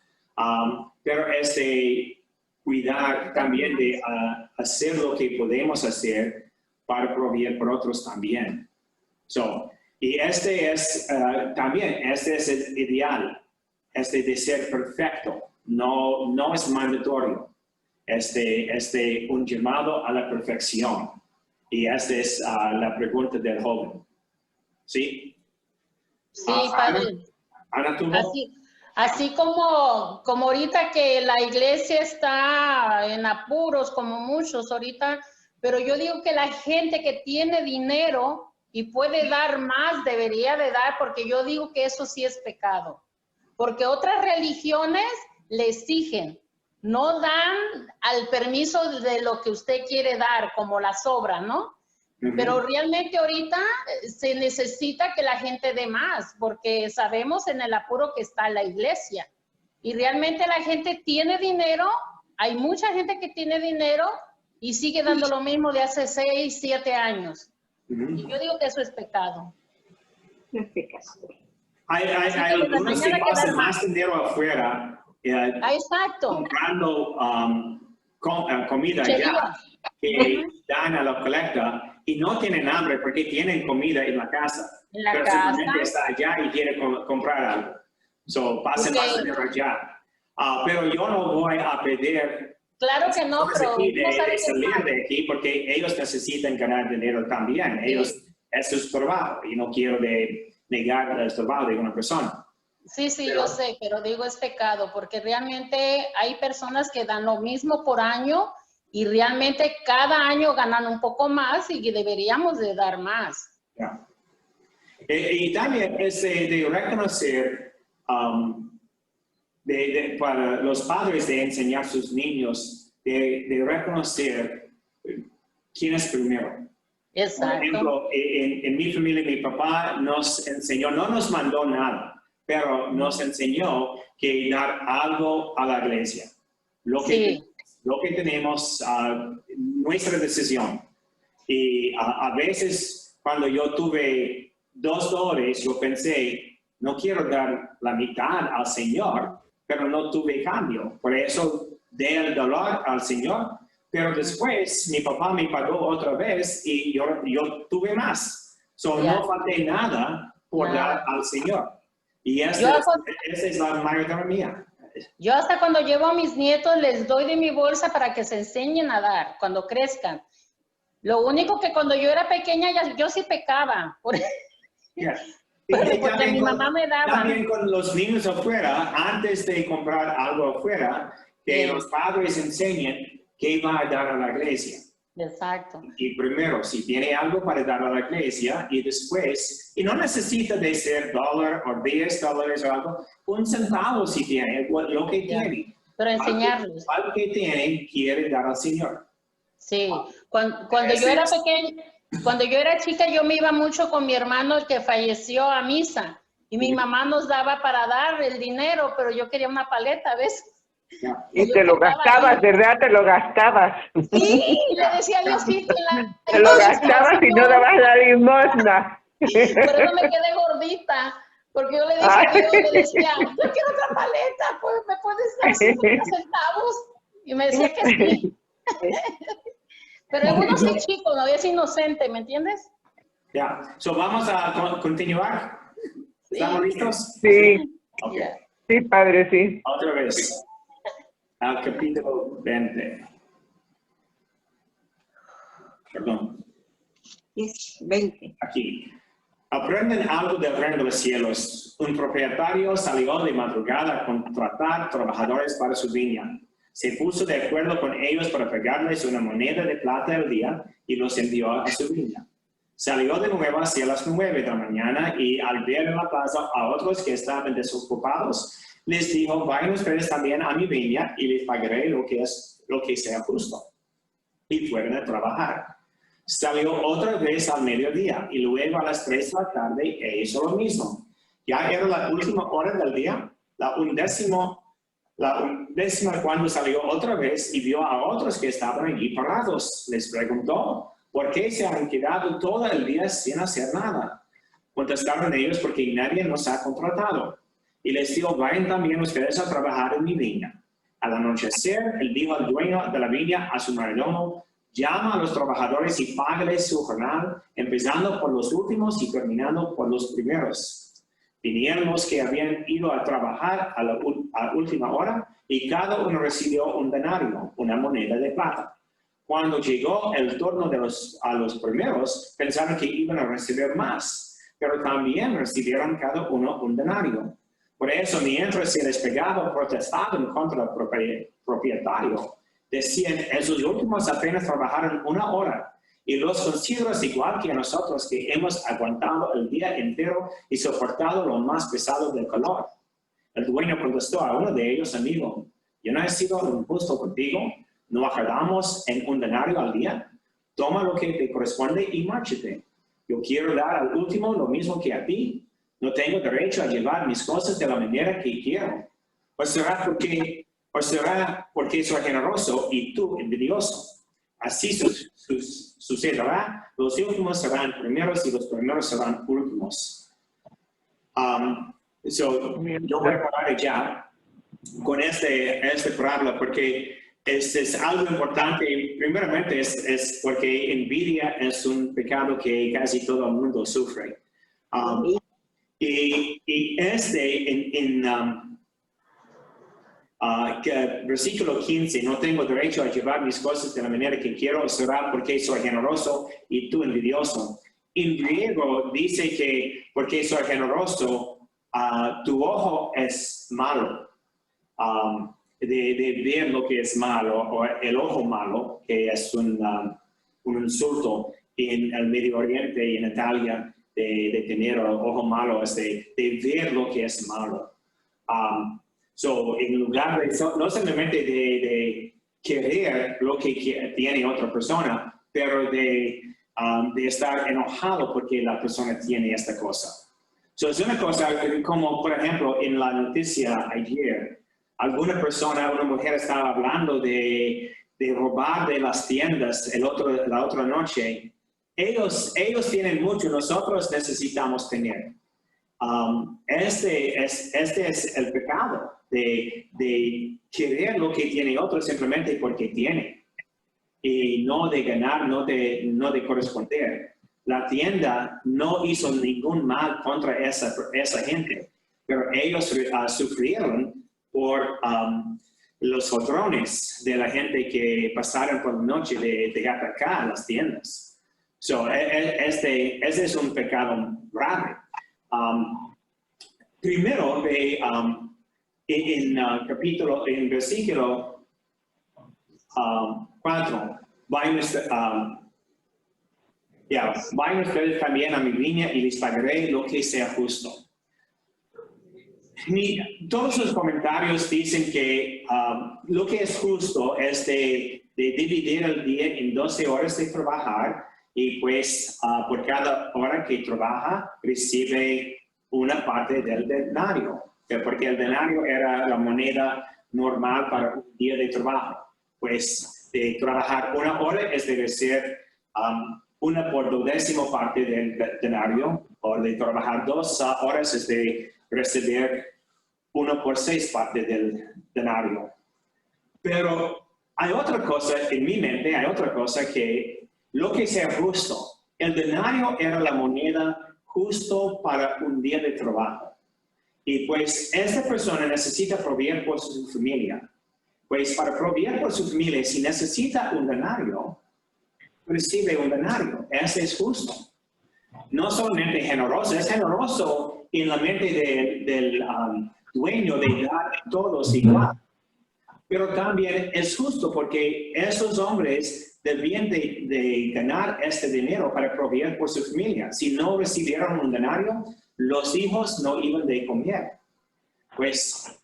B: pero es de cuidar también de hacer lo que podemos hacer para proveer por otros también. Y también es el ideal, de ser perfecto, no es mandatorio. Un llamado a la perfección. Y esta es la pregunta del joven. ¿Sí?
A: Sí, padre.
B: Ana, ¿tú?
A: Así como ahorita que la iglesia está en apuros, como muchos ahorita, pero yo digo que la gente que tiene dinero y puede dar más, debería de dar, porque yo digo que eso sí es pecado. Porque otras religiones le exigen, no dan al permiso de lo que usted quiere dar, como la sobra, ¿no? Pero realmente ahorita se necesita que la gente dé más, porque sabemos en el apuro que está la iglesia. Y realmente la gente tiene dinero, hay mucha gente que tiene dinero y sigue dando lo mismo de hace 6, 7 años. Y yo digo que eso es pecado.
C: No es pecado.
B: Hay algunos que pasan más dinero afuera.
A: Exacto.
B: Comprando comida allá, que dan a la colecta y no tienen hambre porque tienen comida en la casa. Pero simplemente está allá y quiere comprar algo. Pasen más dinero allá. Pero yo no voy a pedir
A: Claro que no, pero
B: de salir de aquí porque ellos necesitan ganar dinero también. Eso es su trabajo y no quiero negar el trabajo de una persona.
A: Sí, yo sé, pero digo es pecado, porque realmente hay personas que dan lo mismo por año y realmente cada año ganan un poco más y deberíamos de dar más.
B: Yeah. Y también es de reconocer para los padres de enseñar a sus niños, de reconocer quién es primero.
A: Exacto.
B: Por ejemplo, en mi familia, mi papá nos enseñó, no nos mandó nada, pero nos enseñó que dar algo a la iglesia. Lo que tenemos, nuestra decisión. Y a veces cuando yo tuve $2, yo pensé, no quiero dar la mitad al Señor, pero no tuve cambio. Por eso di el dolor al Señor, pero después mi papá me pagó otra vez y yo tuve más. No falté nada por dar al Señor. Y esa es la mayoría mía.
A: Yo hasta cuando llevo a mis nietos les doy de mi bolsa para que se enseñen a dar cuando crezcan. Lo único que cuando yo era pequeña yo sí pecaba. Porque mi mamá me daba.
B: También con los niños afuera, antes de comprar algo afuera, que los padres enseñen qué va a dar a la iglesia.
A: Exacto.
B: Y primero, si tiene algo para dar a la iglesia, y después, y no necesita de ser $1 o $10 o algo, $1 centavo si tiene, lo que tiene.
A: Pero enseñarlos.
B: Algo que tiene, quiere dar al Señor.
A: Sí, cuando yo era pequeña, cuando yo era chica, yo me iba mucho con mi hermano, el que falleció, a misa. Y mi mamá nos daba para dar el dinero, pero yo quería una paleta, ¿ves?
F: Y te lo gastabas, ¿verdad? Te lo gastabas.
A: Sí, le decía a Diosito.
F: Te lo gastabas y no dabas la limosna.
A: Por eso me quedé gordita, porque yo le dije a Dios, le decía, yo quiero otra paleta, pues, ¿me puedes dar 50 centavos? Y me decía que sí. Pero uno es chico, no es inocente, ¿me entiendes?
B: Vamos a continuar. ¿Estamos listos?
F: Sí.
B: Okay.
F: Sí, padre, sí.
B: Otra vez. Al capítulo 20. Perdón.
C: 20.
B: Aquí. Aprenden algo del reino de los cielos. Un propietario salió de madrugada a contratar trabajadores para su viña. Se puso de acuerdo con ellos para pagarles una moneda de plata al día y los envió a su viña. Salió de nuevo hacia las 9 de la mañana y al ver en la plaza a otros que estaban desocupados, les dijo, vayan ustedes también a mi viña y les pagaré lo que sea justo. Y fueron a trabajar. Salió otra vez al mediodía y luego a las 3 de la tarde e hizo lo mismo. Ya era la última hora del día, la undécima cuando salió otra vez y vio a otros que estaban allí parados. Les preguntó, ¿por qué se han quedado todo el día sin hacer nada? Contestaron ellos, porque nadie nos ha contratado. Y les dijo, vayan también ustedes a trabajar en mi viña. Al anochecer, él dijo al dueño de la viña a su mayordomo, llama a los trabajadores y págales su jornal, empezando por los últimos y terminando por los primeros. Vinieron los que habían ido a trabajar a la última hora y cada uno recibió un denario, una moneda de plata. Cuando llegó el turno a los primeros, pensaron que iban a recibir más, pero también recibieron cada uno un denario. Por eso, mientras se les pegaba, protestaban contra el propietario. Decían, esos últimos apenas trabajaron 1 hora. Y los consideras igual que a nosotros que hemos aguantado el día entero y soportado lo más pesado del calor. El dueño contestó a uno de ellos, amigo, yo no he sido injusto contigo, ¿no acordamos en un denario al día? Toma lo que te corresponde y márchate. Yo quiero dar al último lo mismo que a ti. No tengo derecho a llevar mis cosas de la manera que quiero. ¿O será porque soy generoso y tú envidioso? Así sucederá, los últimos serán primeros y los primeros serán últimos. Yo voy a parar ya con este parábola porque es algo importante. Primeramente es porque envidia es un pecado que casi todo el mundo sufre. Versículo 15, no tengo derecho a llevar mis cosas de la manera que quiero, será porque soy generoso y tú envidioso. En griego dice que porque soy generoso, tu ojo es malo, de ver lo que es malo, o el ojo malo, que es un insulto en el Medio Oriente y en Italia, de tener el ojo malo, es de ver lo que es malo. En lugar de no simplemente de querer lo que tiene otra persona, pero de estar enojado porque la persona tiene esta cosa. Es una cosa como, por ejemplo, en la noticia ayer, una mujer estaba hablando de robar de las tiendas la otra noche ellos tienen mucho, nosotros necesitamos tener. Este es el pecado de querer lo que tiene otro simplemente porque tiene. Y no de ganar, no de corresponder. La tienda no hizo ningún mal contra esa gente, pero ellos sufrieron por los ladrones de la gente que pasaron por la noche de atacar las tiendas. Este es un pecado grave. Primero, en versículo 4, vayan ustedes también a mi viña y les pagaré lo que sea justo. Todos los comentarios dicen que lo que es justo es de dividir el día en 12 horas de trabajar y pues por cada hora que trabaja recibe una parte del denario, porque el denario era la moneda normal para un día de trabajo. Pues de trabajar una hora es de ser una por 12ª parte del denario, o de trabajar 2 horas es de recibir 1 por 6 parte del denario. Pero hay otra cosa en mi mente, hay otra cosa que lo que sea justo. El denario era la moneda justo para un día de trabajo. Y pues esta persona necesita proveer por su familia. Pues para proveer por su familia, si necesita un denario, recibe un denario. Ese es justo. No solamente generoso, es generoso en la mente del dueño de dar a todos igual. Pero también es justo porque esos hombres debían de ganar este dinero para proveer por su familia. Si no recibieron un denario, los hijos no iban de comer. Pues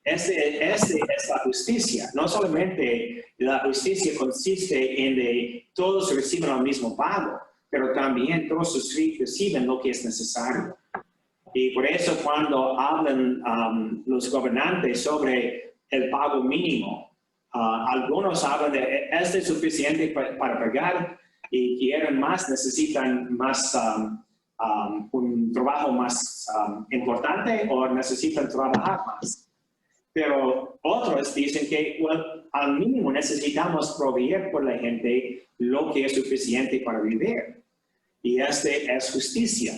B: ese es la justicia. No solamente la justicia consiste en de todos reciben el mismo pago, pero también todos reciben lo que es necesario. Y por eso cuando hablan los gobernantes sobre el pago mínimo, algunos hablan de este es suficiente para pagar y quieren más, necesitan más un trabajo más importante o necesitan trabajar más. Pero otros dicen que al mínimo necesitamos proveer por la gente lo que es suficiente para vivir. Y este es justicia,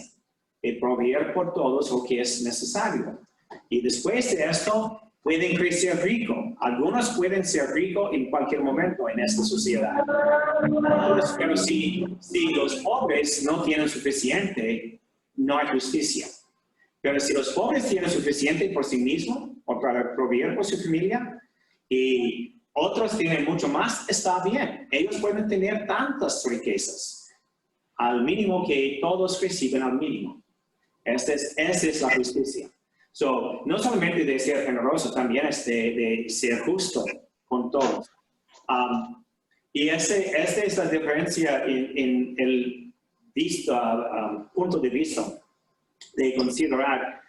B: proveer por todos lo que es necesario. Y después de esto, pueden crecer rico. Algunos pueden ser ricos en cualquier momento en esta sociedad. Pero si los pobres no tienen suficiente, no hay justicia. Pero si los pobres tienen suficiente por sí mismos o para proveer por su familia y otros tienen mucho más, está bien. Ellos pueden tener tantas riquezas, al mínimo que todos reciben al mínimo. Esa es la justicia. No solamente de ser generoso, también es de ser justo con todos. Y esta es la diferencia en el punto de vista de considerar.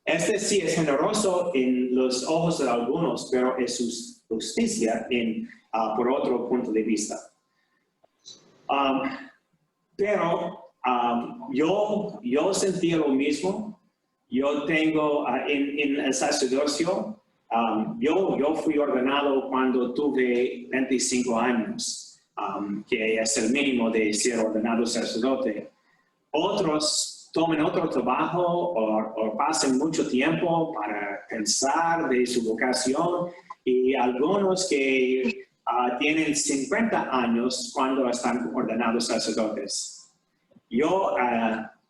B: Este sí es generoso en los ojos de algunos, pero es justicia por otro punto de vista. Pero yo sentí lo mismo. Yo tengo en el sacerdocio, yo fui ordenado cuando tuve 25 años, que es el mínimo de ser ordenado sacerdote. Otros toman otro trabajo o pasan mucho tiempo para pensar de su vocación y algunos que tienen 50 años cuando están ordenados sacerdotes.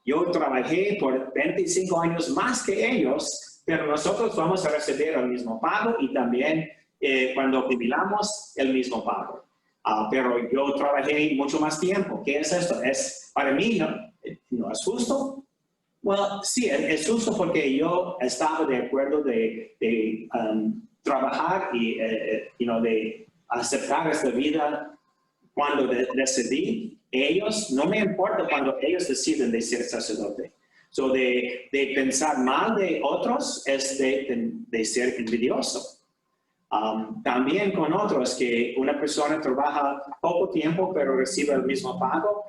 B: Yo trabajé por 25 años más que ellos, pero nosotros vamos a recibir el mismo pago y también cuando jubilamos el mismo pago. Pero yo trabajé mucho más tiempo. ¿Qué es esto? Para mí no es justo. Bueno, sí, es justo porque yo estaba de acuerdo de trabajar y de aceptar esta vida cuando decidí. Ellos, no me importa cuando ellos deciden de ser sacerdote. De pensar mal de otros es de ser envidioso. También con otros, que una persona trabaja poco tiempo pero recibe el mismo pago,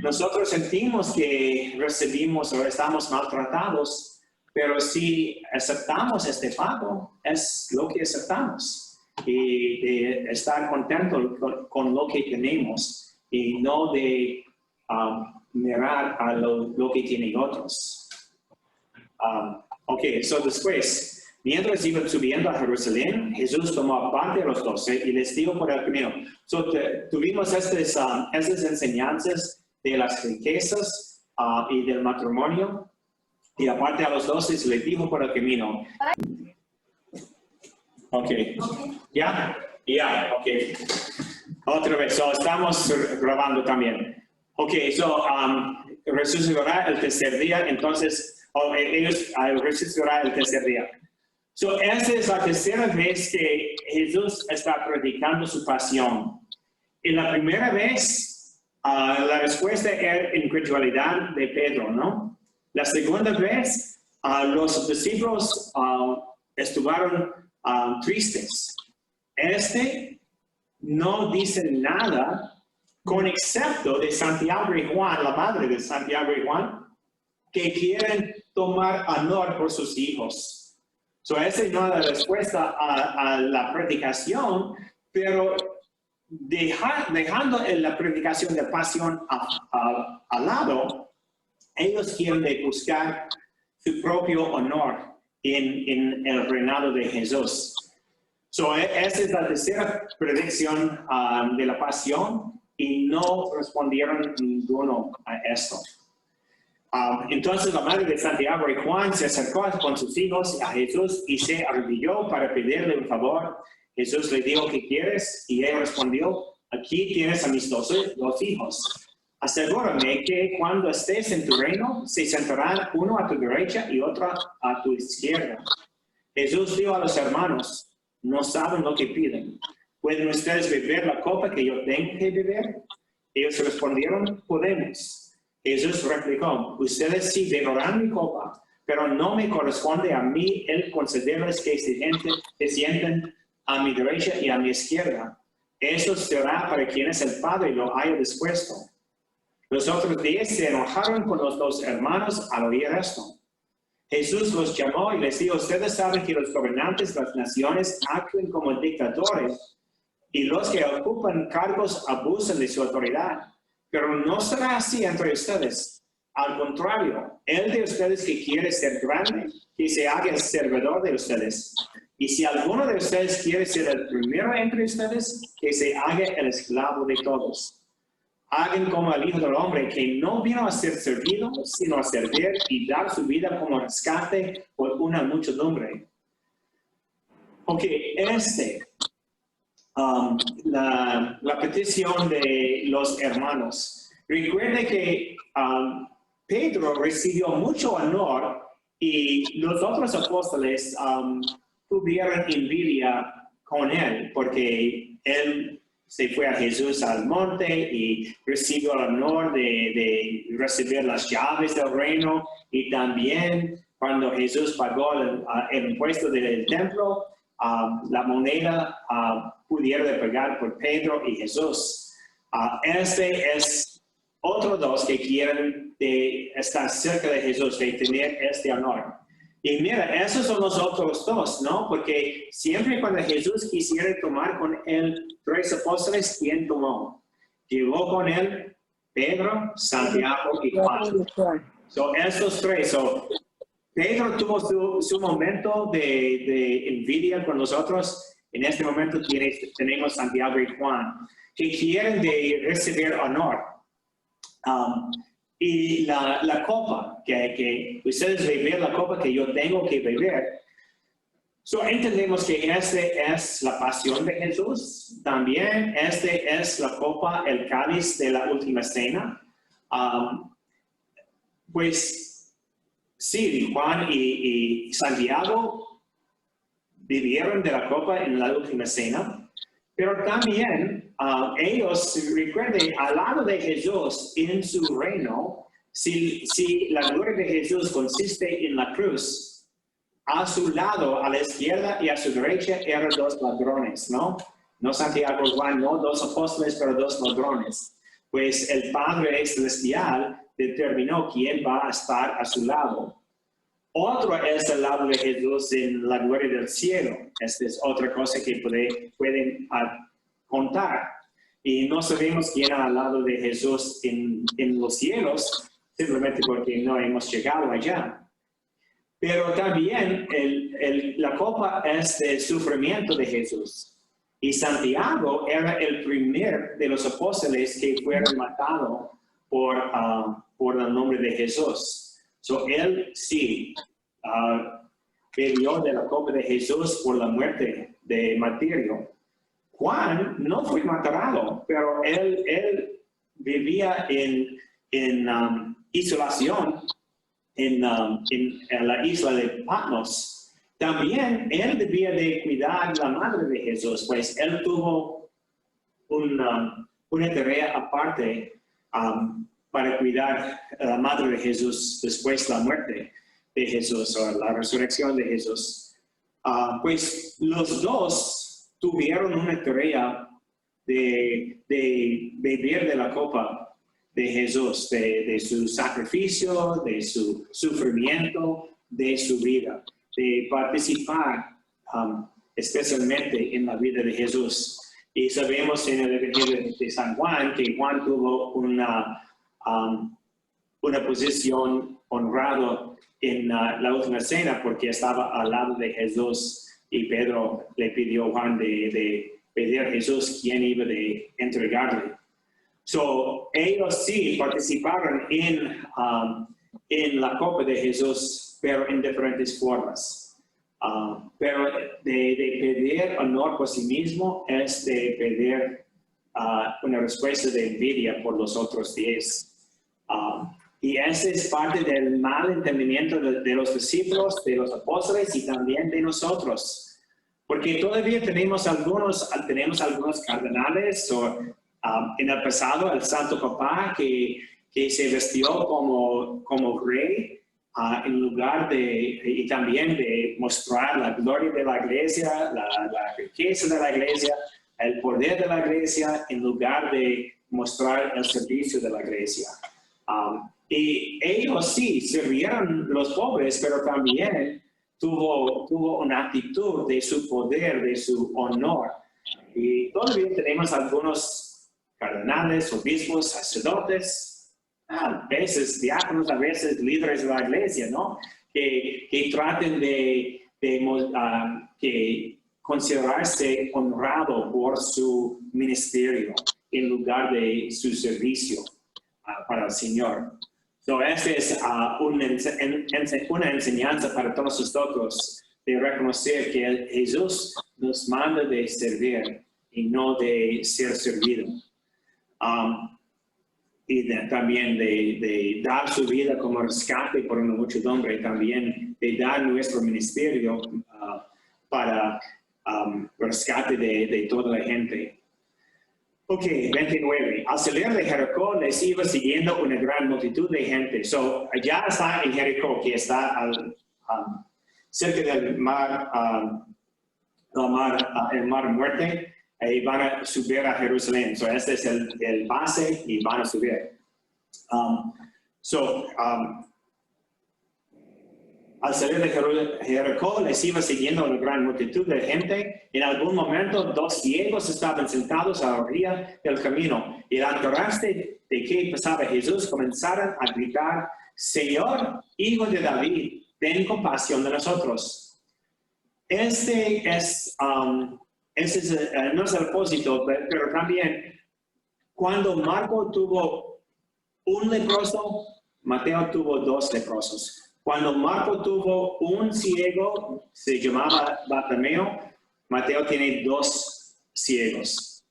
B: nosotros sentimos que recibimos o estamos maltratados, pero si aceptamos este pago, es lo que aceptamos. Y de estar contento con lo que tenemos y no de mirar a lo que tienen otros. Ok, so después, mientras iban subiendo a Jerusalén, Jesús tomó aparte a los 12 y les dijo por el camino. So, tuvimos estas enseñanzas de las riquezas y del matrimonio, y aparte a los 12 se les dijo por el camino. Ok, ya, ok. Otra vez, so estamos grabando también. Ok, so resucitará el tercer día, entonces, ellos resucitará el tercer día. So, esta es la tercera vez que Jesús está predicando su pasión. Y la primera vez, la respuesta era incredulidad de Pedro, ¿no? La segunda vez, los discípulos estuvieron tristes. No dice nada, con excepto de Santiago y Juan, la madre de Santiago y Juan, que quieren tomar honor por sus hijos. So, esa no es la respuesta a la predicación, pero dejando la predicación de pasión al lado, ellos quieren buscar su propio honor en el reinado de Jesús. So, esa es la tercera predicción de la pasión y no respondieron ninguno a esto. Entonces la madre de Santiago y Juan se acercó con sus hijos a Jesús y se arrodilló para pedirle un favor. Jesús le dijo, ¿qué quieres? Y él respondió, aquí tienes a mis dos hijos. Asegúrame que cuando estés en tu reino, se sentarán uno a tu derecha y otro a tu izquierda. Jesús dijo a los hermanos, no saben lo que piden. ¿Pueden ustedes beber la copa que yo tengo que beber? Ellos respondieron, podemos. Jesús replicó, ustedes sí beberán mi copa, pero no me corresponde a mí el concederles que se sienten a mi derecha y a mi izquierda. Eso será para quienes el Padre lo haya dispuesto. Los otros 10 se enojaron con los dos hermanos al oír esto. Jesús los llamó y les dijo, ustedes saben que los gobernantes de las naciones actúan como dictadores y los que ocupan cargos abusan de su autoridad. Pero no será así entre ustedes. Al contrario, el de ustedes que quiere ser grande, que se haga el servidor de ustedes. Y si alguno de ustedes quiere ser el primero entre ustedes, que se haga el esclavo de todos. Hagan como el Hijo del Hombre, que no vino a ser servido, sino a servir y dar su vida como rescate por una muchedumbre. Ok, la petición de los hermanos. Recuerde que Pedro recibió mucho honor y los otros apóstoles tuvieron envidia con él porque él se fue a Jesús al monte y recibió el honor de recibir las llaves del reino, y también cuando Jesús pagó el impuesto del templo, la moneda pudiera de pagar por Pedro y Jesús. Este es otro dos que quieren estar cerca de Jesús, de tener este honor. Y mira, esos son los otros dos, ¿no? Porque siempre cuando Jesús quisiera tomar con él 3 apóstoles, ¿quién tomó? Llevó con él Pedro, Santiago y Juan. So, estos 3. So, Pedro tuvo su momento de envidia con nosotros. En este momento tenemos Santiago y Juan, que quieren recibir honor. Y la copa, que ustedes beber la copa que yo tengo que beber. So, entendemos que es la pasión de Jesús. También es la copa, el cáliz de la última cena. Pues sí, Juan y Santiago bebieron de la copa en la última cena, pero también ellos, recuerden, al lado de Jesús en su reino, si la gloria de Jesús consiste en la cruz, a su lado, a la izquierda y a su derecha, eran 2 ladrones, ¿no? No Santiago y Juan, no 2 apóstoles, pero 2 ladrones. pues el Padre Celestial determinó quién va a estar a su lado. Otro es el lado de Jesús en la gloria del cielo. Esta es otra cosa que pueden contar. Y no sabemos quién ha al lado de Jesús en los cielos, simplemente porque no hemos llegado allá. Pero también la copa es del sufrimiento de Jesús. Y Santiago era el primer de los apóstoles que fueron matados por el nombre de Jesús. So, él sí bebió de la copa de Jesús por la muerte de martirio. Juan no fue matado, pero él vivía en isolación en la isla de Patmos. También él debía de cuidar la madre de Jesús, pues él tuvo una tarea aparte para cuidar a la madre de Jesús después de la muerte de Jesús o la resurrección de Jesús. Pues los dos tuvieron una tarea de beber de la copa de Jesús, de su sacrificio, de su sufrimiento, de su vida, de participar especialmente en la vida de Jesús. Y sabemos en el Evangelio de San Juan que Juan tuvo una posición honrada en la última cena porque estaba al lado de Jesús y Pedro le pidió a Juan de pedir a Jesús quién iba de entregarle. So, ellos sí participaron en la copa de Jesús, pero en diferentes formas. Pero de pedir honor por sí mismo es de pedir una respuesta de envidia por los otros 10. Y ese es parte del mal entendimiento de los discípulos, de los apóstoles y también de nosotros. Porque todavía tenemos algunos cardenales o en el pasado el Santo Papá que se vistió como rey en lugar y también de mostrar la gloria de la iglesia, la riqueza de la iglesia, el poder de la iglesia en lugar de mostrar el servicio de la iglesia. Y ellos sí sirvieron los pobres, pero también tuvo una actitud de su poder, de su honor. Y todavía tenemos algunos cardenales, obispos, sacerdotes, a veces diáconos, a veces líderes de la iglesia, ¿no? Que traten de considerarse honrado por su ministerio en lugar de su servicio para el Señor. So, esta es una enseñanza para todos nosotros de reconocer que Jesús nos manda de servir y no de ser servido. Y también de dar su vida como rescate por una muchedumbre, también de dar nuestro ministerio para rescate de toda la gente. Ok, 29. Al salir de Jericó les iba siguiendo una gran multitud de gente. So, allá está en Jericó, que está cerca del mar, el mar Muerte, y van a subir a Jerusalén. So, este es el base y van a subir. Al salir de Jericó les iba siguiendo una gran multitud de gente. En algún momento 2 ciegos estaban sentados a la orilla del camino. Y al enterarse de que pasaba Jesús, comenzaron a gritar: Señor, Hijo de David, ten compasión de nosotros. Este no es el propósito, pero también cuando Marco tuvo un leproso, Mateo tuvo 2 leprosos. Cuando Marco tuvo un ciego, se llamaba Bartimeo, Mateo tiene 2 ciegos.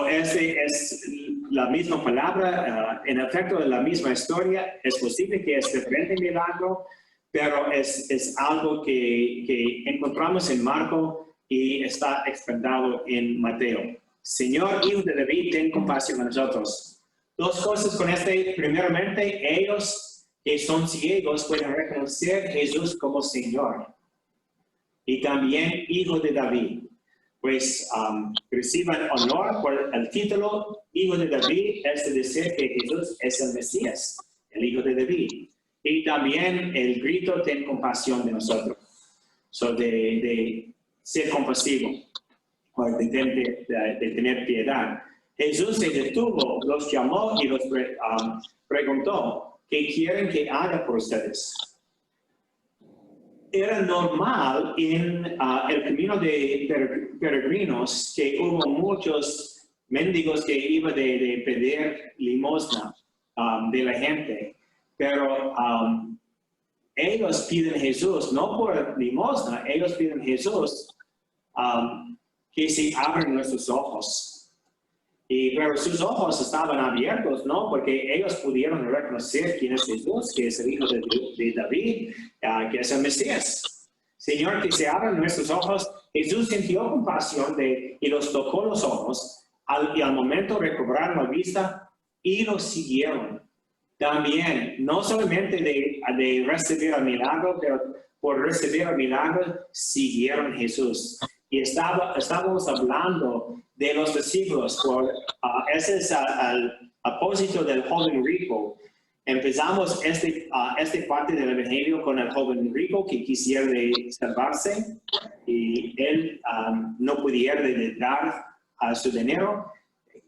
B: Ese es la misma palabra, en efecto, la misma historia. Es posible que es diferente milagro, pero es algo que encontramos en Marco y está explicado en Mateo. Señor, Hijo de David, ten compasión de nosotros. 2 cosas con primeramente, ellos que son ciegos pueden reconocer a Jesús como Señor y también Hijo de David. pues reciban honor por el título Hijo de David, es decir que Jesús es el Mesías, el Hijo de David. Y también el grito, ten compasión de nosotros. De ser compasivo, o de tener piedad. Jesús se detuvo, los llamó y los preguntó, ¿qué quieren que haga por ustedes? Era normal en el camino de peregrinos que hubo muchos mendigos que iban de pedir limosna de la gente, pero ellos piden a Jesús, no por limosna, ellos piden a Jesús que se abran nuestros ojos. Pero sus ojos estaban abiertos, ¿no? Porque ellos pudieron reconocer quién es Jesús, que es el Hijo de David, que es el Mesías. Señor, que se abran nuestros ojos. Jesús sintió compasión y los tocó los ojos. Y al momento recobraron la vista y los siguieron. También, no solamente de recibir el milagro, pero por recibir el milagro, siguieron a Jesús. Y estábamos hablando de los discípulos, ese es el propósito del joven rico. Empezamos esta parte del Evangelio con el joven rico que quisiera salvarse y él no pudiera dar su dinero.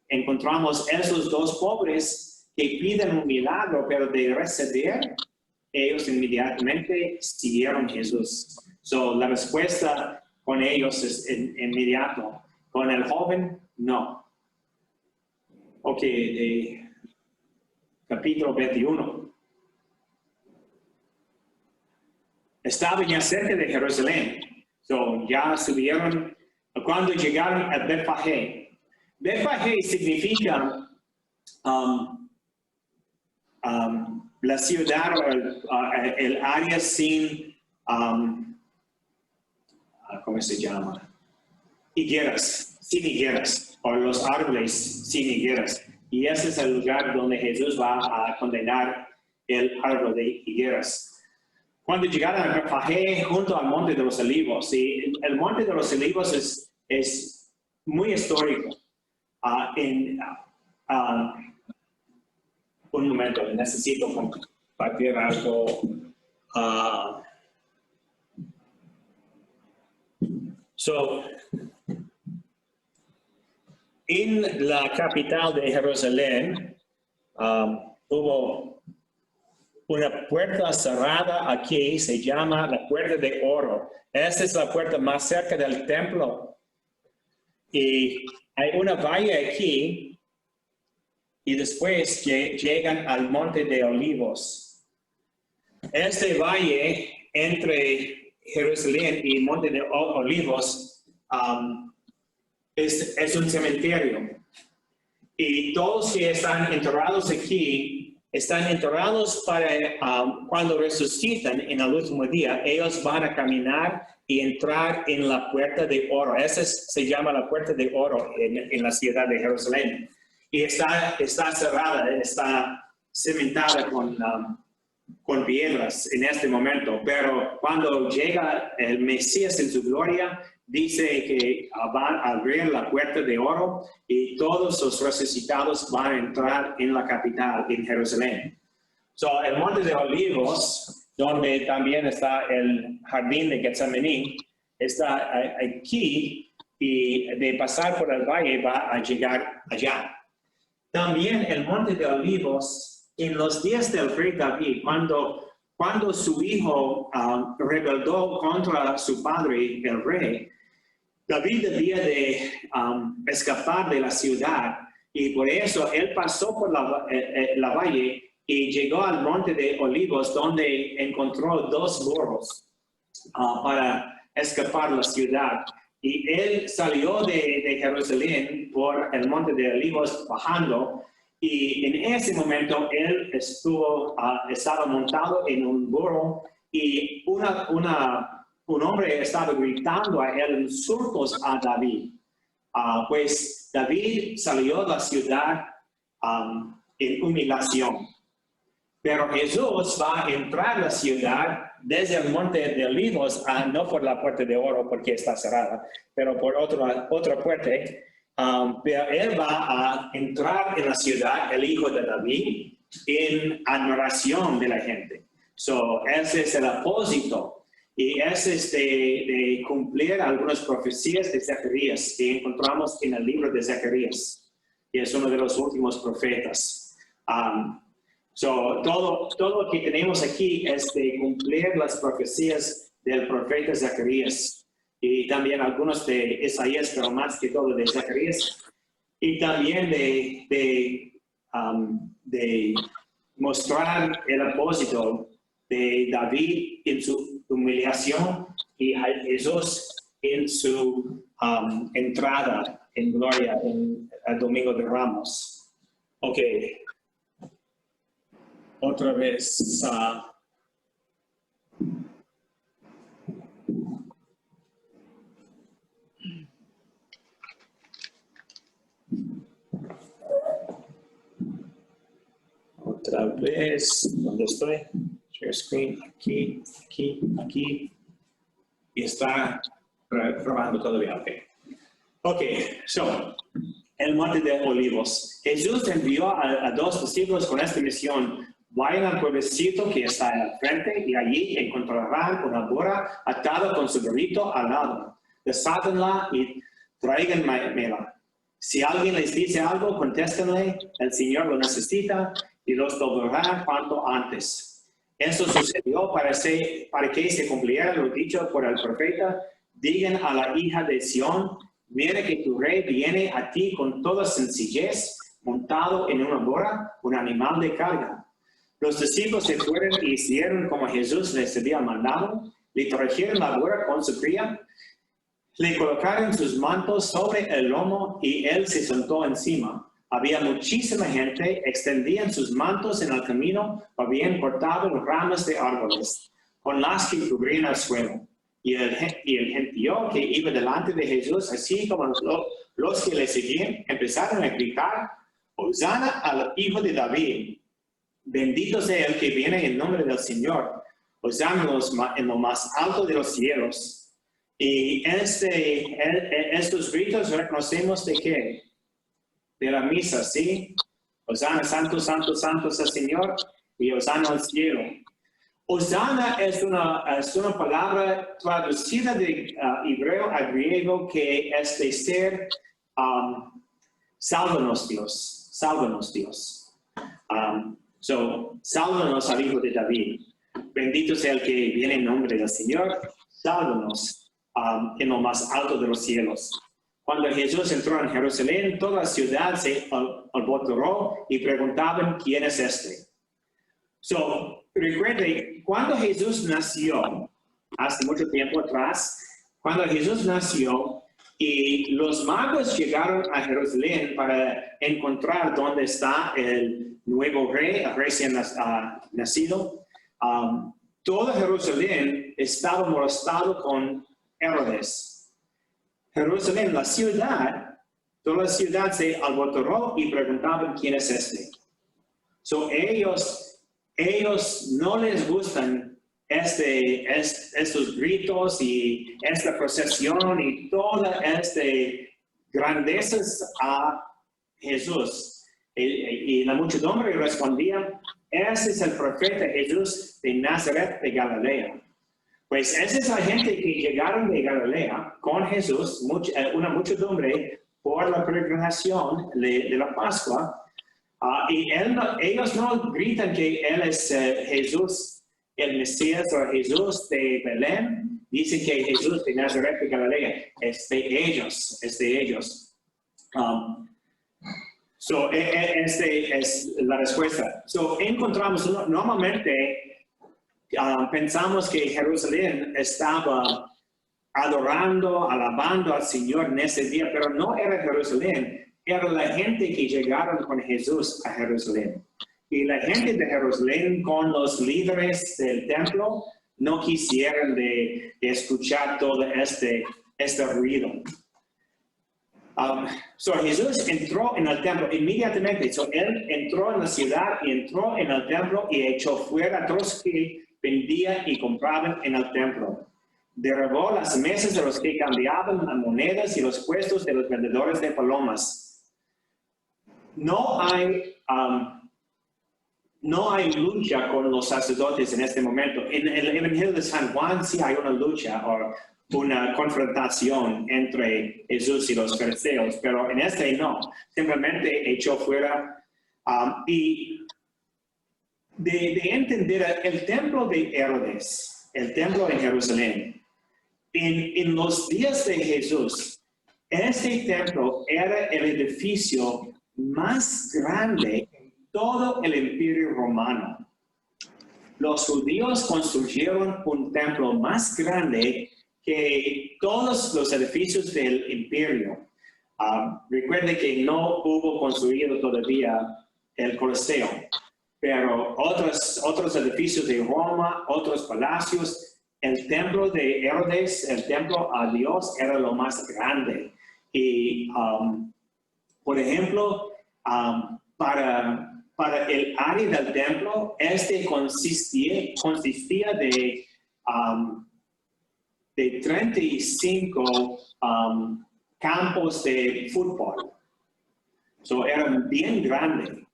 B: Encontramos esos dos pobres que piden un milagro, pero de recibir, ellos inmediatamente siguieron a Jesús. La respuesta con ellos es inmediato. Con el joven, no. Ok, capítulo 21. Estaban ya cerca de Jerusalén. Ya subieron, cuando llegaron a Betfagé. Betfagé significa la ciudad o el área sin, ¿cómo se llama? Higueras, sin higueras, o los árboles sin higueras. Y ese es el lugar donde Jesús va a condenar el árbol de higueras. Cuando llegaron a Betfagé, junto al Monte de los Olivos, y el Monte de los Olivos es muy histórico. Un momento, necesito compartir algo. En la capital de Jerusalén hubo una puerta cerrada aquí, se llama la Puerta de Oro. Esta es la puerta más cerca del templo. Y hay una valle aquí y después llegan al Monte de Olivos. Este valle entre Jerusalén y Monte de Olivos es un cementerio. Y todos que están enterrados aquí, están enterrados para cuando resucitan en el último día, ellos van a caminar y entrar en la Puerta de Oro. Esa se llama la Puerta de Oro en la ciudad de Jerusalén. Y está cerrada, está cimentada con piedras en este momento. Pero cuando llega el Mesías en su gloria, dice que van a abrir la Puerta de Oro y todos los resucitados van a entrar en la capital, en Jerusalén. El Monte de Olivos, donde también está el Jardín de Getsemaní, está aquí y de pasar por el valle va a llegar allá. También el Monte de Olivos, en los días del rey David, cuando su hijo rebeló contra su padre, el rey, David debía de escapar de la ciudad y por eso él pasó por la valle y llegó al Monte de Olivos donde encontró dos burros para escapar la ciudad. Y él salió de Jerusalén por el Monte de Olivos bajando y en ese momento él estaba montado en un burro y un hombre estaba gritando a él insultos a David. Pues David salió de la ciudad en humillación. Pero Jesús va a entrar a la ciudad desde el monte de Olivos, no por la puerta de oro porque está cerrada, pero por otra puerta. Pero él va a entrar en la ciudad, el hijo de David, en admiración de la gente. Ese es el propósito. Y ese es de cumplir algunas profecías de Zacarías que encontramos en el libro de Zacarías, que es uno de los últimos profetas. Todo lo que tenemos aquí es de cumplir las profecías del profeta Zacarías y también algunos de Isaías, pero más que todo de Zacarías, y también de mostrar el propósito de David en su humillación y Jesús en su entrada en gloria en el Domingo de Ramos. Ok. Otra vez. Otra vez. ¿Dónde estoy? Share screen. Aquí, aquí, aquí. Y está grabando todavía. Ok. Ok. El monte de Olivos. Jesús envió a 2 discípulos con esta misión. Vayan al pueblecito que está al frente y allí encontrarán una burra atada con su burrito al lado. Desátenla y tráiganmela. Si alguien les dice algo, contéstenle, el Señor lo necesita y los devolverá cuanto antes. Esto sucedió para que se cumpliera lo dicho por el profeta. Digan a la hija de Sión, mire que tu rey viene a ti con toda sencillez, montado en una burra, un animal de carga. Los discípulos se fueron y hicieron como Jesús les había mandado, le trajeron la burra con su cría, le colocaron sus mantos sobre el lomo y él se sentó encima. Había muchísima gente, extendían sus mantos en el camino, habían cortado ramas de árboles, con las que cubrían el suelo. Y el gentío que iba delante de Jesús, así como los que le seguían, empezaron a gritar, Hosana al Hijo de David. Bendito sea el que viene en nombre del Señor. Hosana en lo más alto de los cielos. Y estos gritos reconocemos de qué? De la misa, ¿sí? Hosana, santo, santo, santo es el Señor. Y Hosana al cielo. Hosana es una palabra traducida de hebreo a griego que es de ser sálvanos Dios, sálvanos Dios. Sálvanos al Hijo de David. Bendito sea el que viene en nombre del Señor. Sálvanos en lo más alto de los cielos. Cuando Jesús entró en Jerusalén, toda la ciudad se alborotó y preguntaban, ¿quién es este? Recuerde, cuando Jesús nació, hace mucho tiempo atrás, cuando Jesús nació y los magos llegaron a Jerusalén para encontrar dónde está el nuevo rey, el recién nacido, toda Jerusalén estaba molestado con Herodes. Jerusalén, la ciudad, toda la ciudad se alborotó y preguntaban quién es este. Ellos no les gustan estos gritos y esta procesión y todas estas grandezas a Jesús. Y la muchedumbre respondía, ese es el profeta Jesús de Nazaret de Galilea. Pues esa es la gente que llegaron de Galilea con Jesús, una muchedumbre por la peregrinación de la Pascua. Y ellos no gritan que Él es Jesús, el Mesías o Jesús de Belén. Dicen que Jesús de Nazaret de Galilea es de ellos, es de ellos. Esta es la respuesta. Encontramos, normalmente pensamos que Jerusalén estaba adorando, alabando al Señor en ese día, pero no era Jerusalén. Era la gente que llegaron con Jesús a Jerusalén. Y la gente de Jerusalén con los líderes del templo no quisieron de escuchar todo este ruido. Jesús entró en el templo inmediatamente. Él entró en la ciudad y entró en el templo y echó fuera a todos que vendían y compraban en el templo. Derribó las mesas de los que cambiaban las monedas y los puestos de los vendedores de palomas. No hay lucha con los sacerdotes en este momento. En el Evangelio de San Juan sí hay una lucha o una confrontación entre Jesús y los fariseos, pero en este no. Simplemente echó fuera y de entender el templo de Herodes, el templo en Jerusalén. En los días de Jesús, este templo era el edificio más grande en todo el Imperio Romano. Los judíos construyeron un templo más grande que todos los edificios del imperio. Recuerde que no hubo construido todavía el Coliseo, pero otros edificios de Roma, otros palacios, el templo de Herodes, el templo a Dios, era lo más grande. Y, por ejemplo, para el área del templo, consistía de 35 campos de fútbol. Era bien grande.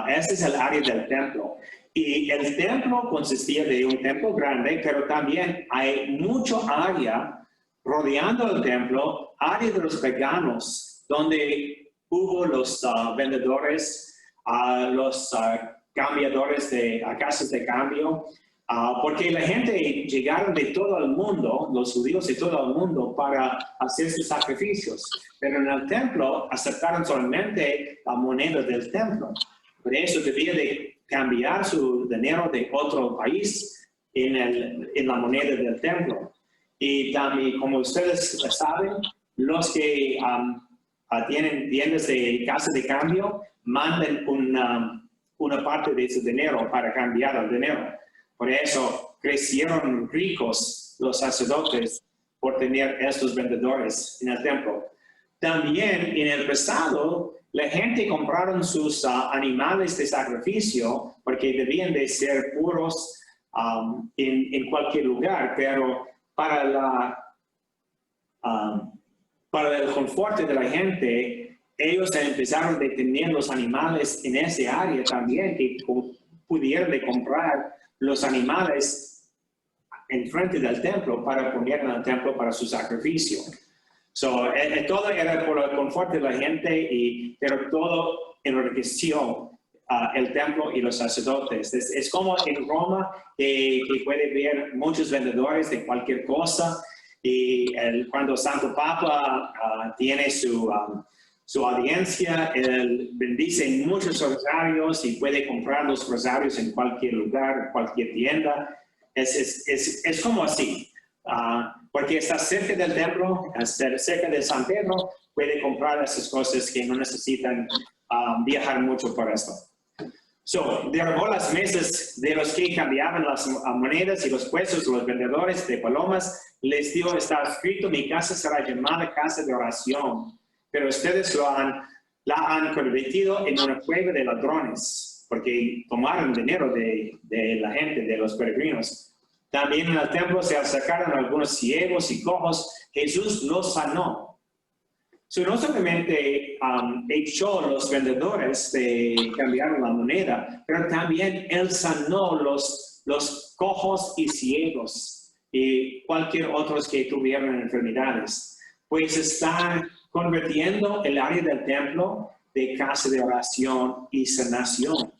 B: Este es el área del templo. Y el templo consistía de un templo grande, pero también hay mucho área rodeando el templo, área de los paganos, donde hubo los vendedores, los cambiadores de casas de cambio, porque la gente llegaron de todo el mundo, los judíos de todo el mundo, para hacer sus sacrificios. Pero en el templo aceptaron solamente la moneda del templo. Por eso debía de cambiar su dinero de otro país en la moneda del templo. Y también, como ustedes saben, los que tienen tiendas de casa de cambio mandan una parte de su dinero para cambiar el dinero. Por eso crecieron ricos los sacerdotes por tener estos vendedores en el templo. También en el pasado, la gente compraron sus animales de sacrificio porque debían de ser puros en cualquier lugar, pero para el confort de la gente, ellos empezaron a tener los animales en ese área también, que pudieran de comprar los animales en frente del templo para poner en el templo para su sacrificio. Todo era por el confort de la gente, pero todo enriqueció el templo y los sacerdotes. Es como en Roma, que puede ver muchos vendedores de cualquier cosa, y cuando Santo Papa tiene su audiencia, él bendice muchos rosarios y puede comprar los rosarios en cualquier lugar, en cualquier tienda. Es como así. Porque está cerca del templo, cerca de San Pedro, puede comprar esas cosas que no necesitan viajar mucho por esto. Derribó las mesas de los que cambiaban las monedas y los puestos de los vendedores de palomas. Les dio, está escrito, mi casa será llamada casa de oración, pero ustedes la han convertido en una cueva de ladrones, porque tomaron dinero de la gente, de los peregrinos. También en el templo se acercaron algunos ciegos y cojos. Jesús los sanó. No solamente echó los vendedores de cambiar la moneda, pero también Él sanó los cojos y ciegos y cualquier otros que tuvieran enfermedades. Pues está convirtiendo el área del templo de casa de oración y sanación.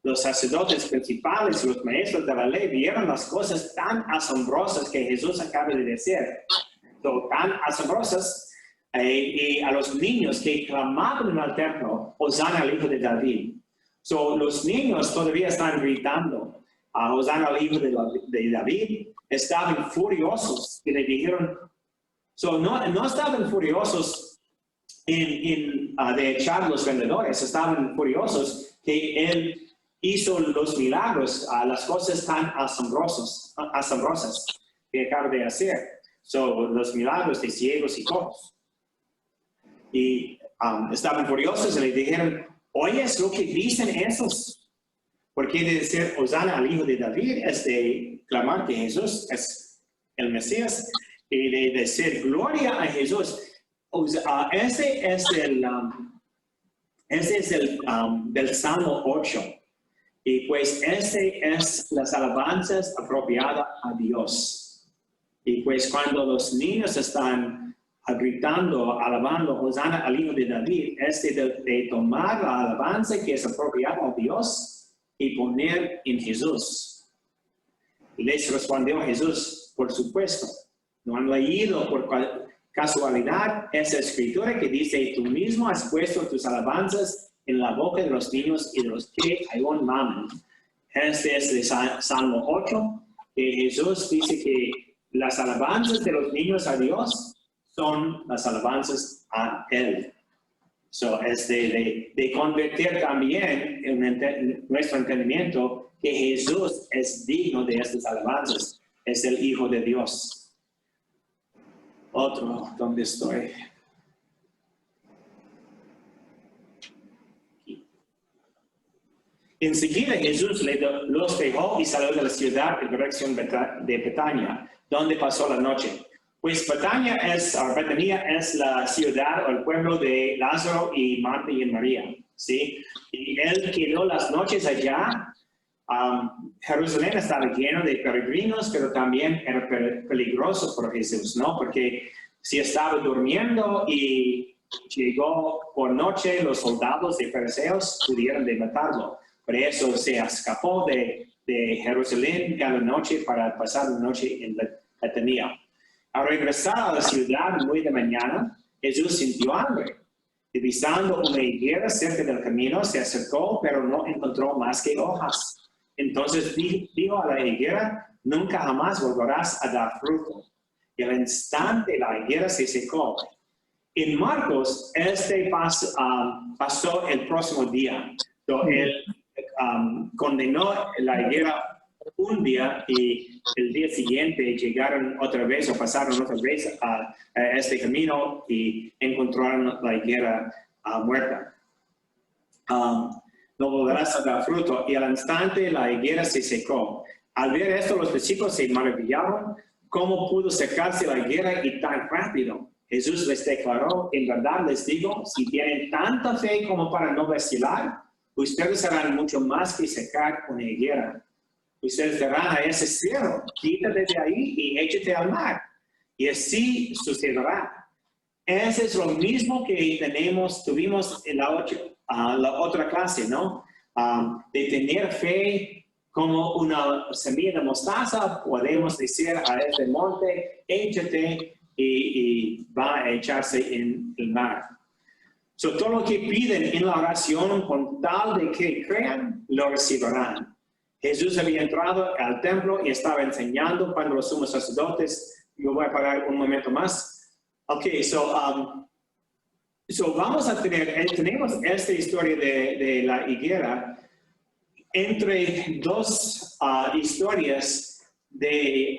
B: Los sacerdotes principales y los maestros de la ley vieron las cosas tan asombrosas que Jesús acaba de decir, tan asombrosas, y a los niños que clamaban en el templo, Hosanna al Hijo de David. Los niños todavía están gritando, Hosanna al Hijo de David. Estaban furiosos y le dijeron, no estaban furiosos de echar los vendedores, estaban furiosos que Él hizo los milagros, las cosas tan asombrosas que acaba de hacer. Los milagros de ciegos y cojos. y estaban furiosos y le dijeron, ¿oyes lo que dicen esos? Porque de decir Hosana al hijo de David es de clamar que Jesús es el Mesías y de decir gloria a Jesús. Ese es el del Salmo 8. Y pues ese es las alabanzas apropiadas a Dios. Y pues cuando los niños están gritando, alabando Hosana al hijo de David, es de tomar la alabanza que es apropiada a Dios y poner en Jesús. Y les respondió Jesús, por supuesto, no han leído por casualidad esa escritura que dice, tú mismo has puesto tus alabanzas en la boca de los niños y de los que aún maman. Este es de Salmo 8, que Jesús dice que las alabanzas de los niños a Dios son las alabanzas a Él. So, es de convertir también en nuestro entendimiento que Jesús es digno de estas alabanzas, es el Hijo de Dios. Otro, ¿dónde estoy? Enseguida Jesús los dejó y salió de la ciudad en dirección de Betania, donde pasó la noche. Pues Betania es la ciudad o el pueblo de Lázaro y Marta y María, ¿sí? Y él quedó las noches allá. Jerusalén estaba lleno de peregrinos, pero también era peligroso por Jesús, ¿no? Porque si estaba durmiendo y llegó por noche, los soldados de fariseos pudieron matarlo. Por eso se escapó de Jerusalén cada noche para pasar la noche en Betania. Al regresar a la ciudad muy de mañana, Jesús sintió hambre. Divisando una higuera cerca del camino, se acercó, pero no encontró más que hojas. Entonces dijo a la higuera, nunca jamás volverás a dar fruto. Y al instante la higuera se secó. En Marcos, pasó el próximo día. Él condenó la higuera un día y el día siguiente llegaron otra vez o pasaron otra vez a este camino y encontraron la higuera muerta. No volverás a dar fruto. Y al instante la higuera se secó. Al ver esto, los discípulos se maravillaron. ¿Cómo pudo secarse la higuera y tan rápido? Jesús les declaró, en verdad les digo, si tienen tanta fe como para no vacilar, ustedes harán mucho más que secar una higuera. Ustedes dirán a ese cierro, quítate de ahí y échate al mar. Y así sucederá. Eso es lo mismo que tuvimos en la otra clase, ¿no? De tener fe como una semilla de mostaza, podemos decir a este monte, échate y va a echarse en el mar. So, todo lo que piden en la oración, con tal de que crean, lo recibirán. Jesús había entrado al templo y estaba enseñando cuando los sumos sacerdotes, yo voy a parar un momento más. Ok, vamos a tenemos esta historia de la higuera entre dos historias de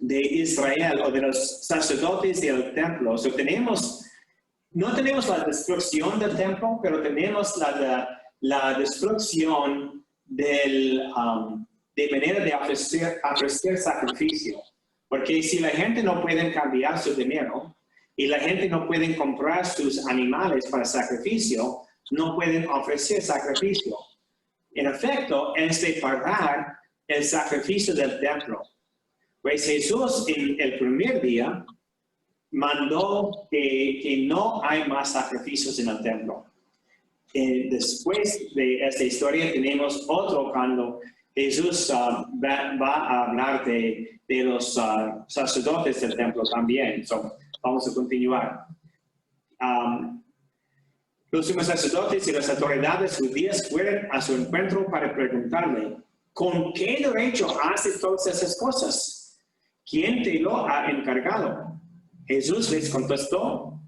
B: Israel o de los sacerdotes del templo. So, no tenemos la destrucción del templo, pero tenemos la destrucción de manera de ofrecer sacrificio. Porque si la gente no puede cambiar su dinero y la gente no puede comprar sus animales para sacrificio, no pueden ofrecer sacrificio. En efecto, es de pagar el sacrificio del templo. Pues Jesús en el primer día mandó que no hay más sacrificios en el templo. Después de esta historia tenemos otro cuando Jesús va a hablar de los sacerdotes del templo también. Vamos a continuar. Los sumos sacerdotes y las autoridades judías fueron a su encuentro para preguntarle, ¿con qué derecho haces todas esas cosas? ¿Quién te lo ha encargado? Jesús les contestó,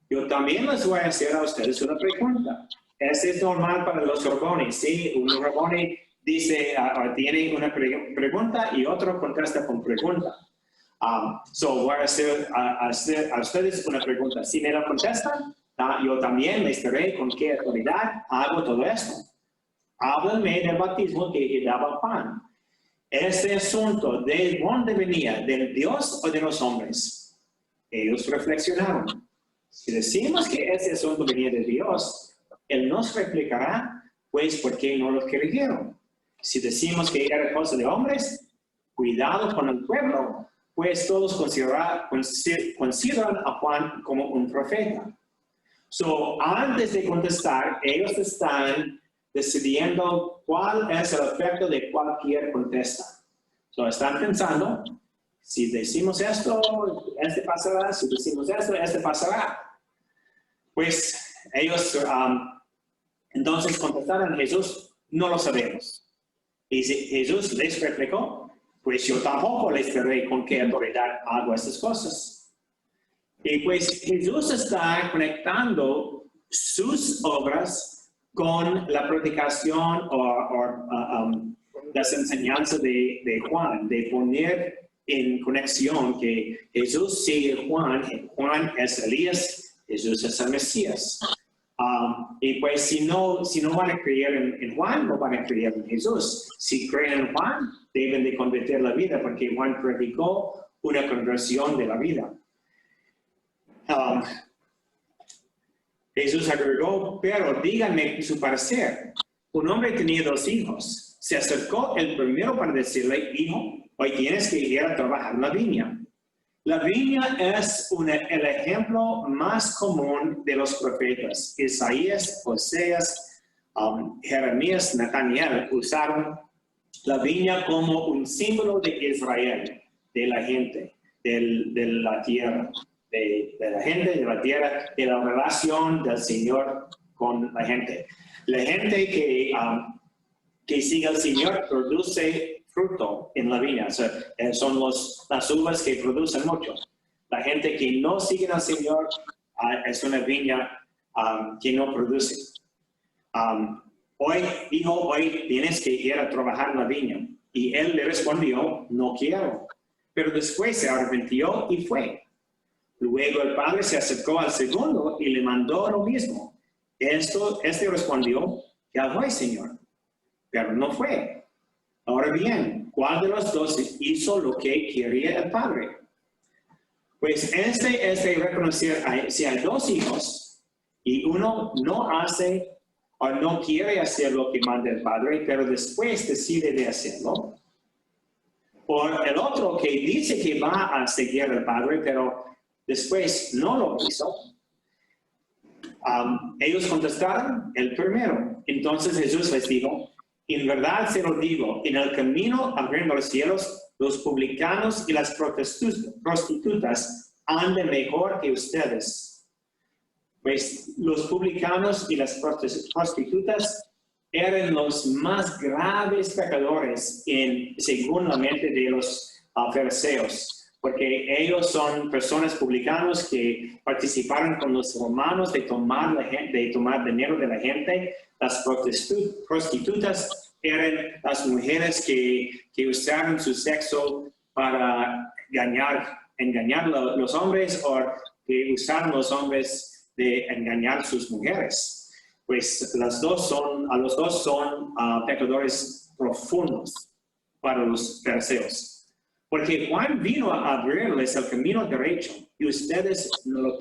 B: yo también les voy a hacer a ustedes una pregunta. Es normal para los rabones, ¿sí? Un rabone dice, tiene una pregunta y otro contesta con pregunta. Voy a hacer a ustedes una pregunta. Si me la contestan, yo también les diré con qué autoridad hago todo esto. Háblenme del bautismo que daba Juan. Este asunto, ¿de dónde venía? ¿Del Dios o de los hombres? Ellos reflexionaron. Si decimos que este asunto venía de Dios, Él nos replicará, pues, ¿por qué no lo creyeron? Si decimos que era cosa de hombres, cuidado con el pueblo, pues todos consideran a Juan como un profeta. Antes de contestar, ellos están decidiendo cuál es el efecto de cualquier contesta. Están pensando, si decimos esto, este pasará, si decimos esto, este pasará. Pues ellos entonces contestaron a Jesús, no lo sabemos. Y Jesús les replicó, pues yo tampoco les diré con qué autoridad hago estas cosas. Y pues Jesús está conectando sus obras con la predicación o las enseñanzas de Juan, de poner en conexión que Jesús sigue Juan es Elías, Jesús es el Mesías. Y pues si no van a creer en Juan, no van a creer en Jesús. Si creen en Juan, deben de convertir la vida, porque Juan predicó una conversión de la vida. Jesús agregó, pero díganme su parecer. Un hombre tenía 2 hijos. Se acercó el primero para decirle, hijo, hoy tienes que ir a trabajar en la viña. La viña es el ejemplo más común de los profetas. Isaías, Oseas, Jeremías, Nataniel usaron la viña como un símbolo de Israel, de la gente, de la tierra. De la gente, de la tierra, de la relación del Señor con la gente. La gente que sigue al Señor produce fruto en la viña. Son las uvas que producen mucho. La gente que no sigue al Señor es una viña que no produce. Hoy tienes que ir a trabajar en la viña. Y él le respondió, no quiero. Pero después se arrepintió y fue. Luego el padre se acercó al segundo y le mandó lo mismo. Este respondió, ya voy, Señor. Pero no fue. Ahora bien, ¿cuál de los 2 hizo lo que quería el padre? Pues es de reconocer, si hay 2 hijos y uno no hace o no quiere hacer lo que manda el padre, pero después decide de hacerlo. O el otro que dice que va a seguir al padre, pero después no lo hizo. Ellos contestaron el primero. Entonces Jesús les dijo, en verdad se lo digo, en el camino abriendo los cielos, los publicanos y las prostitutas andan mejor que ustedes. Pues los publicanos y las prostitutas eran los más graves pecadores según la mente de los fariseos. Porque ellos son personas publicanos que participaron con los romanos de tomar dinero de la gente. Las prostitutas eran las mujeres que usaron su sexo para engañar a los hombres o que usaron los hombres de engañar a sus mujeres. Pues a los dos son pecadores profundos para los fariseos. Porque Juan vino a abrirles el camino derecho y ustedes no lo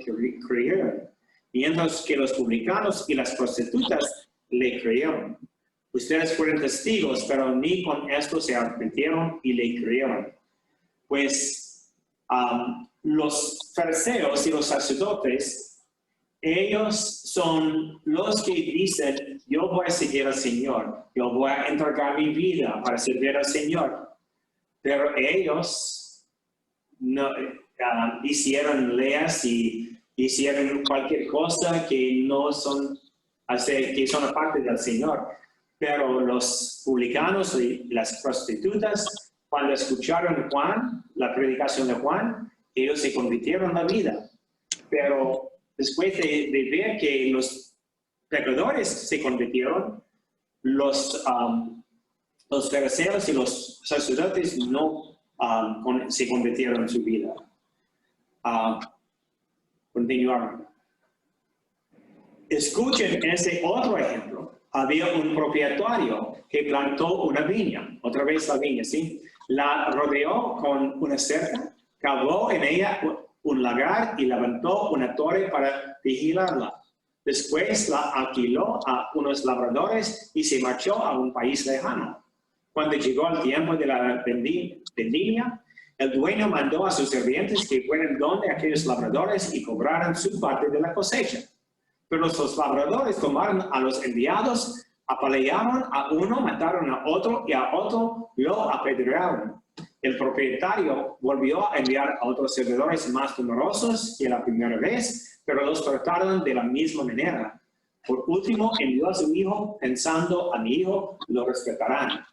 B: creyeron, mientras que los publicanos y las prostitutas le creyeron. Ustedes fueron testigos, pero ni con esto se arrepintieron y le creyeron. Pues los fariseos y los sacerdotes, ellos son los que dicen, yo voy a seguir al Señor, yo voy a entregar mi vida para servir al Señor. Pero ellos no, hicieron leyes y hicieron cualquier cosa que que son aparte del Señor. Pero los publicanos y las prostitutas, cuando escucharon la predicación de Juan, ellos se convirtieron en la vida. Pero después de ver que los pecadores se convirtieron, los fariseos y los sacerdotes no se convirtieron en su vida. Continuar. Escuchen ese otro ejemplo. Había un propietario que plantó una viña, otra vez la viña, ¿sí? La rodeó con una cerca, cavó en ella un lagar y levantó una torre para vigilarla. Después la alquiló a unos labradores y se marchó a un país lejano. Cuando llegó el tiempo de la vendimia, el dueño mandó a sus sirvientes que fueran donde aquellos labradores y cobraran su parte de la cosecha. Pero los labradores tomaron a los enviados, apalearon a uno, mataron a otro y a otro lo apedrearon. El propietario volvió a enviar a otros servidores más numerosos que la primera vez, pero los trataron de la misma manera. Por último, envió a su hijo pensando, a mi hijo lo respetarán.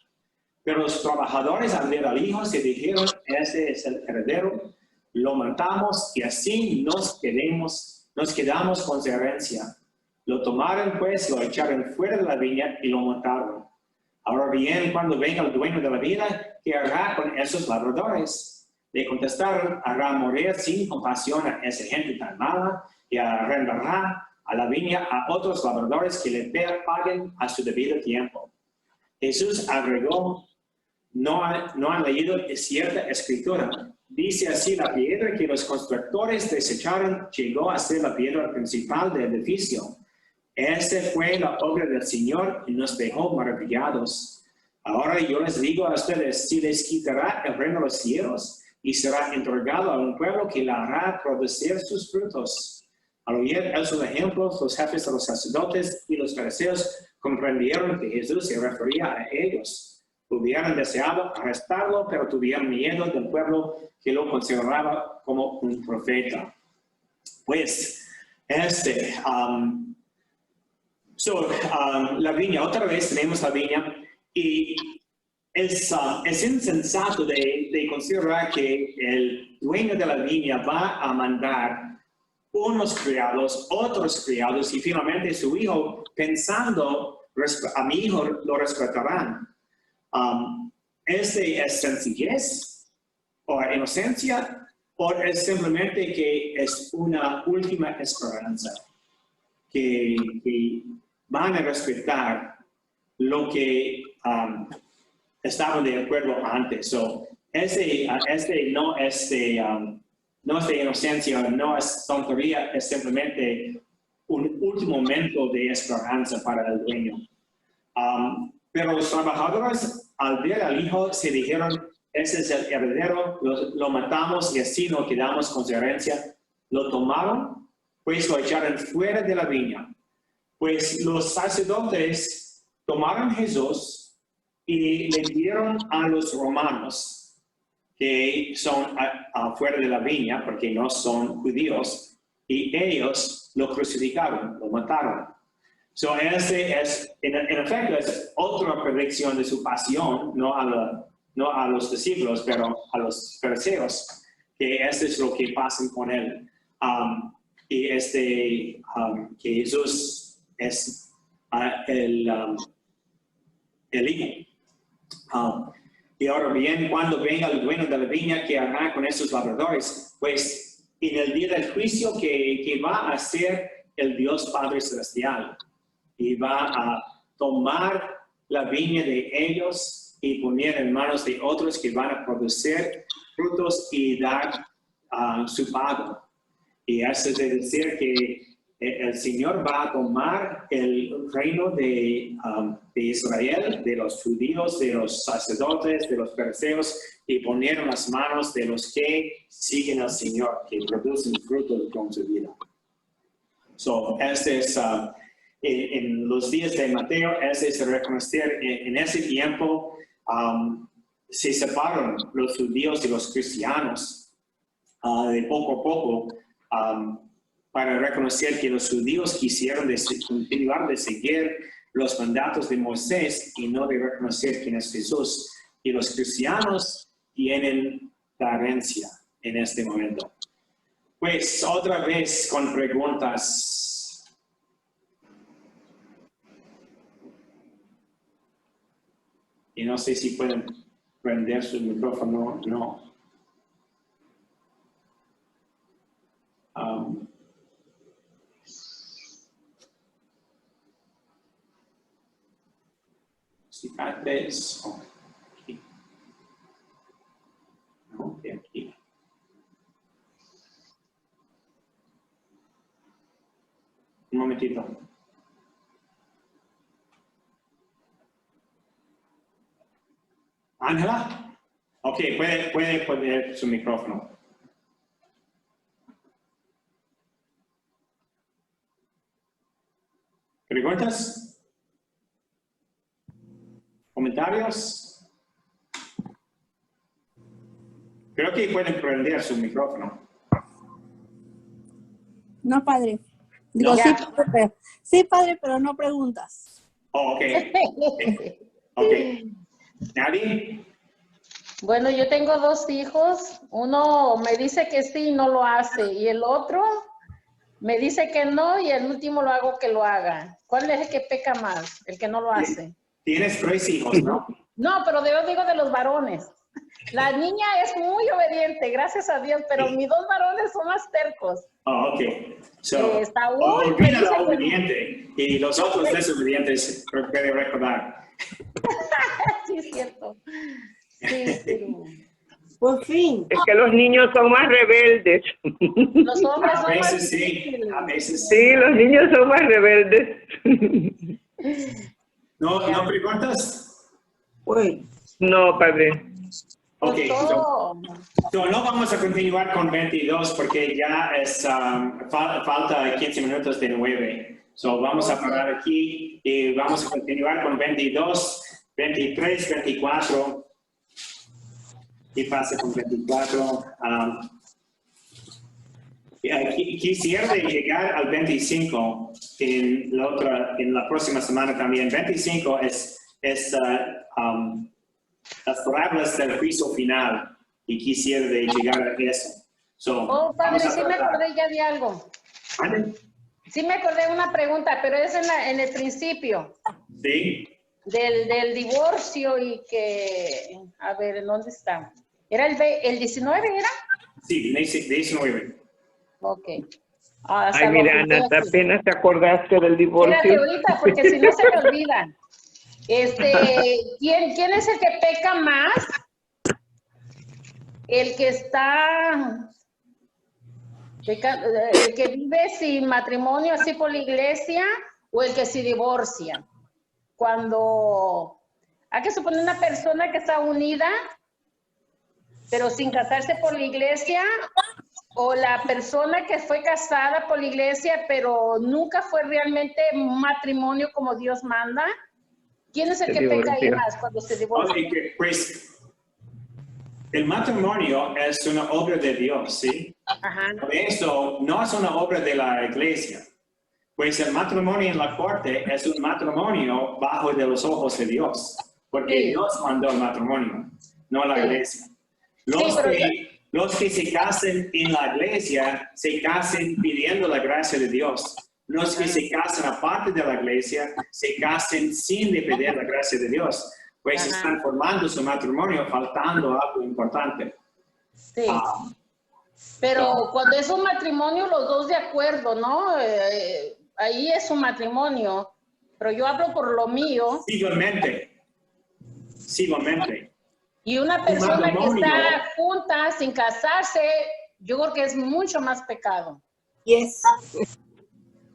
B: Pero los trabajadores al ver al hijo se dijeron, ese es el heredero, lo matamos y así nos quedamos con su herencia. Lo tomaron pues, lo echaron fuera de la viña y lo mataron. Ahora bien, cuando venga el dueño de la viña, ¿qué hará con esos labradores? Le contestaron, hará morir sin compasión a esa gente tan mala y arrendará a la viña a otros labradores que le paguen a su debido tiempo. Jesús agregó, ¿no han leído cierta escritura? Dice así, la piedra que los constructores desecharon llegó a ser la piedra principal del edificio. Esta fue la obra del Señor y nos dejó maravillados. Ahora yo les digo a ustedes, si les quitará el reino de los cielos y será entregado a un pueblo que la hará producir sus frutos. Al oír esos ejemplos, los jefes de los sacerdotes y los fariseos comprendieron que Jesús se refería a ellos. Hubieran deseado arrestarlo, pero tuvieron miedo del pueblo que lo consideraba como un profeta. Pues, la viña, otra vez tenemos la viña, y es insensato de considerar que el dueño de la viña va a mandar unos criados, otros criados, y finalmente su hijo, pensando, a mi hijo lo respetarán. ¿Es sencillez o inocencia o es simplemente que es una última esperanza que van a respetar lo que estaban de acuerdo antes? No es de inocencia, no es tontería, es simplemente un último momento de esperanza para el dueño. Pero los trabajadores, al ver al hijo, se dijeron, ese es el heredero, lo matamos y así nos quedamos con su herencia. Lo tomaron, pues lo echaron fuera de la viña. Pues los sacerdotes tomaron a Jesús y le dieron a los romanos, que son afuera de la viña, porque no son judíos, y ellos lo crucificaron, lo mataron. En efecto, es otra predicción de su pasión, no a los discípulos, pero a los fariseos, que es lo que pasa con él. Que Jesús es el hijo. Y ahora bien, cuando venga el dueño de la viña, ¿qué hará con esos labradores? Pues en el día del juicio que va a ser el Dios Padre Celestial. Y va a tomar la viña de ellos y poner en manos de otros que van a producir frutos y dar su pago. Y eso es decir que el Señor va a tomar el reino de Israel, de los judíos, de los sacerdotes, de los fariseos, y poner en las manos de los que siguen al Señor, que producen frutos con su vida. En los días de Mateo, es reconocer en ese tiempo se separaron los judíos y los cristianos de poco a poco para reconocer que los judíos quisieron continuar de seguir los mandatos de Moisés y no de reconocer quién es Jesús. Y los cristianos tienen la herencia en este momento. Pues otra vez con preguntas. Y no sé si pueden prender su micrófono, no. Si tal vez, aquí. No, de aquí. Un momentito. Ángela, ok, puede poner su micrófono. ¿Preguntas? ¿Comentarios? Creo que pueden prender su micrófono.
D: No, padre. Digo,
B: No.
D: sí, padre, sí, padre, pero no preguntas.
B: Oh, ok. Ok. ¿Nadie?
A: Bueno, yo tengo 2 hijos. Uno me dice que sí y no lo hace. Y el otro me dice que no y el último lo hago que lo haga. ¿Cuál es el que peca más? El que no lo hace.
B: Tienes 3 hijos, ¿no?
A: No, pero yo digo de los varones. La niña es muy obediente, gracias a Dios, pero mis 2 varones son más tercos.
B: Oh, ok. So,
A: Saúl me
B: olvida
A: dice
B: la
A: que-
B: obediente y los otros desobedientes pueden recordar.
A: Sí, es cierto. Sí, pero
C: Por fin.
F: Es que los niños son más rebeldes.
A: los hombres
B: A
A: son más
B: veces sí,
A: difíciles.
B: a veces
F: Sí, los niños son más rebeldes.
B: ¿No preguntas?
C: Bueno,
F: No, padre.
B: Ok,
A: Pues todo.
B: no vamos a continuar con 22 porque ya es falta 15 minutos de 9. So, vamos a parar aquí y vamos a continuar con 22, 23, 24 y pasa con 24. Quisiera llegar al 25 en la próxima semana también. 25 es las parábolas del juicio final y quisiera llegar a eso. So,
A: Oh, padre,
B: vamos a
A: sí me
B: tratar.
A: acordé ya de algo.
B: ¿Vale?
A: Sí me acordé de una pregunta, pero es en el principio
B: Sí.
A: del divorcio y que, a ver, ¿en dónde está? ¿Era el 19, era?
B: Sí, 19.
A: Ok. Ah, hasta
F: Ay,
A: lo
F: mira,
A: apunté
F: Ana,
A: aquí.
F: apenas te acordaste del
A: Espérate
F: divorcio.
A: ahorita, porque si no se me olvida. ¿Quién es el que peca más? El que está, el que vive sin matrimonio así por la iglesia o el que se divorcia. Cuando hay que suponer una persona que está unida, pero sin casarse por la iglesia, o la persona que fue casada por la iglesia, pero nunca fue realmente un matrimonio como Dios manda. ¿Quién es el
F: Se
A: que peca ahí
F: divorció.
A: más cuando se divorcia?
B: Ok, pues el matrimonio es una obra de Dios, ¿sí?
A: Ajá.
B: Por eso no es una obra de la iglesia. Pues el matrimonio en la corte es un matrimonio bajo de los ojos de Dios. Porque
A: Sí.
B: Dios mandó el matrimonio, no la
A: Sí.
B: iglesia. Los,
A: pero
B: los que se casen en la iglesia, se casen pidiendo la gracia de Dios. Los que se casan aparte de la iglesia, se casen sin pedir la gracia de Dios. Pues
A: Ajá.
B: están formando su matrimonio faltando algo importante.
A: Sí. Pero cuando es un matrimonio, los dos de acuerdo, ¿no? Ahí es un matrimonio. Pero yo hablo por lo mío.
B: Igualmente.
A: Y una persona que
B: matrimonio.
A: está junta sin casarse, yo creo que es mucho más pecado.
C: yes.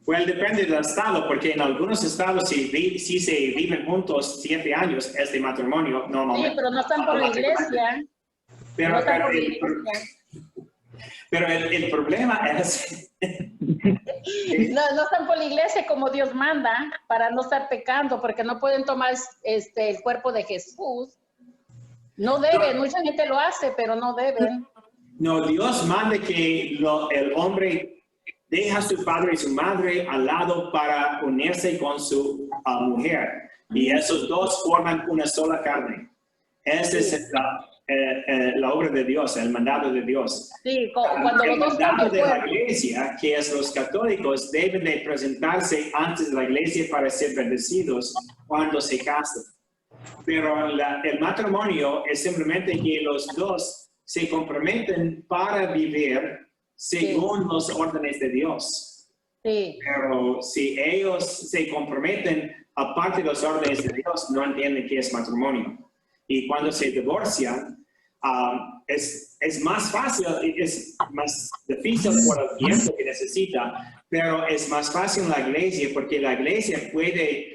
B: Pues depende del estado, porque en algunos estados si se viven juntos 7 años es de matrimonio
A: Sí,
B: normalmente.
A: pero no están por la iglesia.
B: Pero,
A: No están
B: pero
A: por la
B: el,
A: iglesia.
B: pero el problema es
A: No están por la iglesia como Dios manda, para no estar pecando, porque no pueden tomar el cuerpo de Jesús. No deben, mucha gente lo hace, pero no deben.
B: no, Dios manda que el hombre deja a su padre y su madre al lado para unirse con su mujer. Y esos dos forman una sola carne. Esa es la obra de Dios, el mandado de Dios.
A: Sí, cuando
B: El
A: los dos están
B: mandado
A: de
B: de la
A: acuerdo.
B: iglesia, que es los católicos, deben de presentarse antes de la iglesia para ser bendecidos cuando se casan. pero el matrimonio es simplemente que los dos se comprometen para vivir según los órdenes de Dios.
A: Sí.
B: Pero si ellos se comprometen aparte de los órdenes de Dios, no entienden qué es matrimonio. Y cuando se divorcian, es más fácil, es más difícil por el tiempo que necesita, pero es más fácil en la iglesia porque la iglesia puede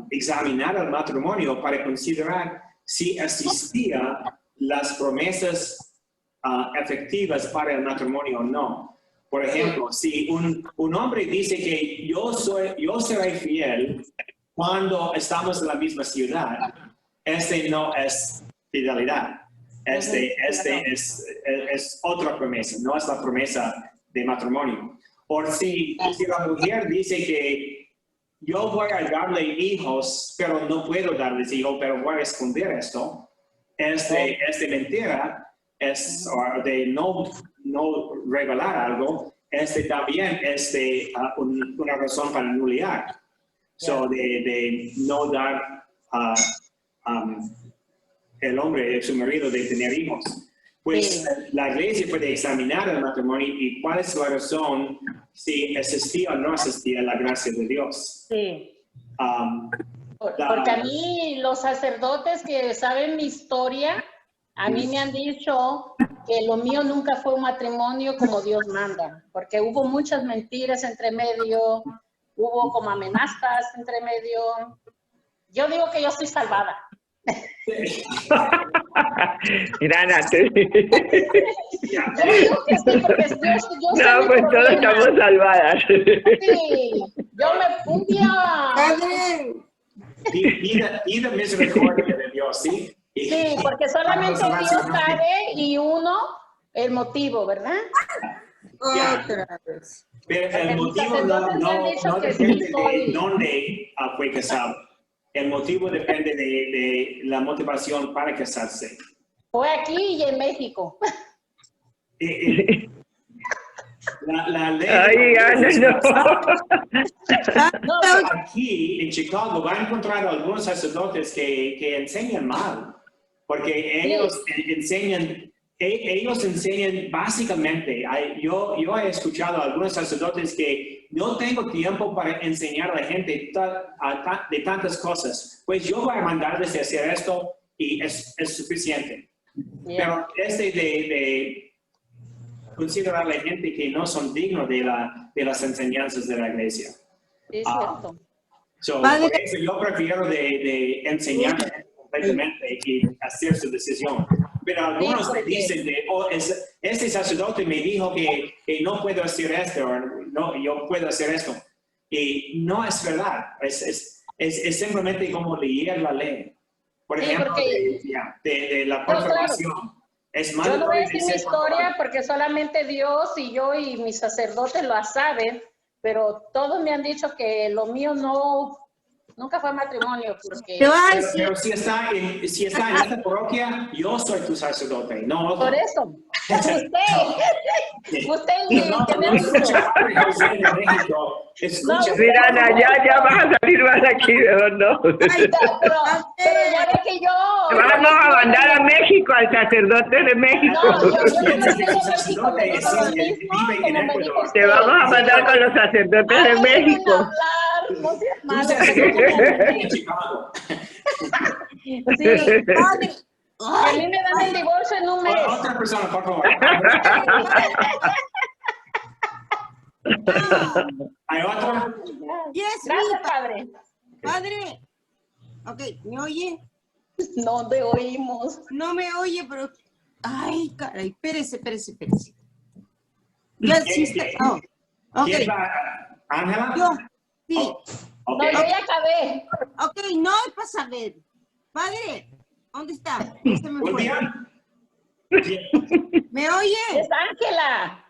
B: examinar el matrimonio para considerar si existían las promesas efectivas para el matrimonio o no. Por ejemplo, si un hombre dice que yo seré fiel cuando estamos en la misma ciudad, no es fidelidad. Es otra promesa, no es la promesa de matrimonio. O si la mujer dice que yo voy a darle hijos, pero no puedo darles hijos, pero voy a esconder esto, es mentira, o de no revelar algo, también es una razón para anular. So, de no dar el hombre, su marido, de tener hijos. Pues la iglesia puede examinar el matrimonio y cuál es la razón si existía o no existía la gracia de Dios.
A: Sí. Porque a mí los sacerdotes que saben mi historia, a mí me han dicho que lo mío nunca fue un matrimonio como Dios manda, porque hubo muchas mentiras entre medio, hubo como amenazas entre medio. Yo digo que yo estoy salvada.
F: Irana,
A: Yo digo que sí, porque yo
F: no, pues todos estamos salvadas.
A: Sí, un día...
C: Padre,
B: Pida misericordia de Dios, ¿sí?
A: Sí, porque solamente Dios sabe y uno el motivo, ¿verdad?
C: otra vez.
B: Pero el motivo no depende de dónde fue casado. El motivo depende de la motivación para casarse.
A: Fue aquí y en México.
B: La ley...
F: Ay, Ana,
A: No,
B: Aquí en Chicago va a encontrar algunos sacerdotes que enseñan mal, porque ellos enseñan básicamente. Yo he escuchado a algunos sacerdotes que no tengo tiempo para enseñar a la gente de tantas cosas, pues yo voy a mandarles a hacer esto y es suficiente. Pero de considerar a la gente que no son dignos de las enseñanzas de la iglesia.
A: es cierto.
C: Padre.
B: Por eso yo prefiero de enseñar completamente y hacer su decisión. Pero algunos me dicen, este sacerdote me dijo que no puedo hacer esto, o no, yo puedo hacer esto. Y no es verdad, es simplemente como leer la ley. Por ejemplo, de la confirmación. Es más,
A: yo no voy a decir mi historia porque solamente Dios y yo y mis sacerdotes lo saben, pero todos me han dicho que lo mío nunca fue matrimonio. Porque...
B: Pero si está en esta parroquia, yo soy tu sacerdote, no otro.
A: Por eso, usted
B: No, escucha, José de México. Escucha.
F: Irana, ya vas a salir más aquí, ¿no?
A: Pero ya ve que yo...
F: Vamos a mandar a México, al sacerdote de México.
A: No, yo no estoy en México, me dijo lo mismo, como me dijo usted.
F: Te vamos a mandar con los sacerdotes de México.
A: No seas malo. Sí, padre. A mí me dan el divorcio en un mes.
B: Otra persona, por favor. ¿Hay otro?
C: Yes,
A: Gracias, padre.
C: padre. Ok, ¿me oye?
A: No te oímos.
C: No me oye, pero... Ay, caray, espérese. Ya existe. Oh, ok,
B: ¿Quién va? ¿Ángela?
C: yo, sí.
B: Ok.
A: No, yo ya acabé.
C: Ok, no es para saber. Padre, ¿dónde está? Se me
B: ¿Un
C: fue.
B: día?
C: ¿Me oye?
A: Es Ángela.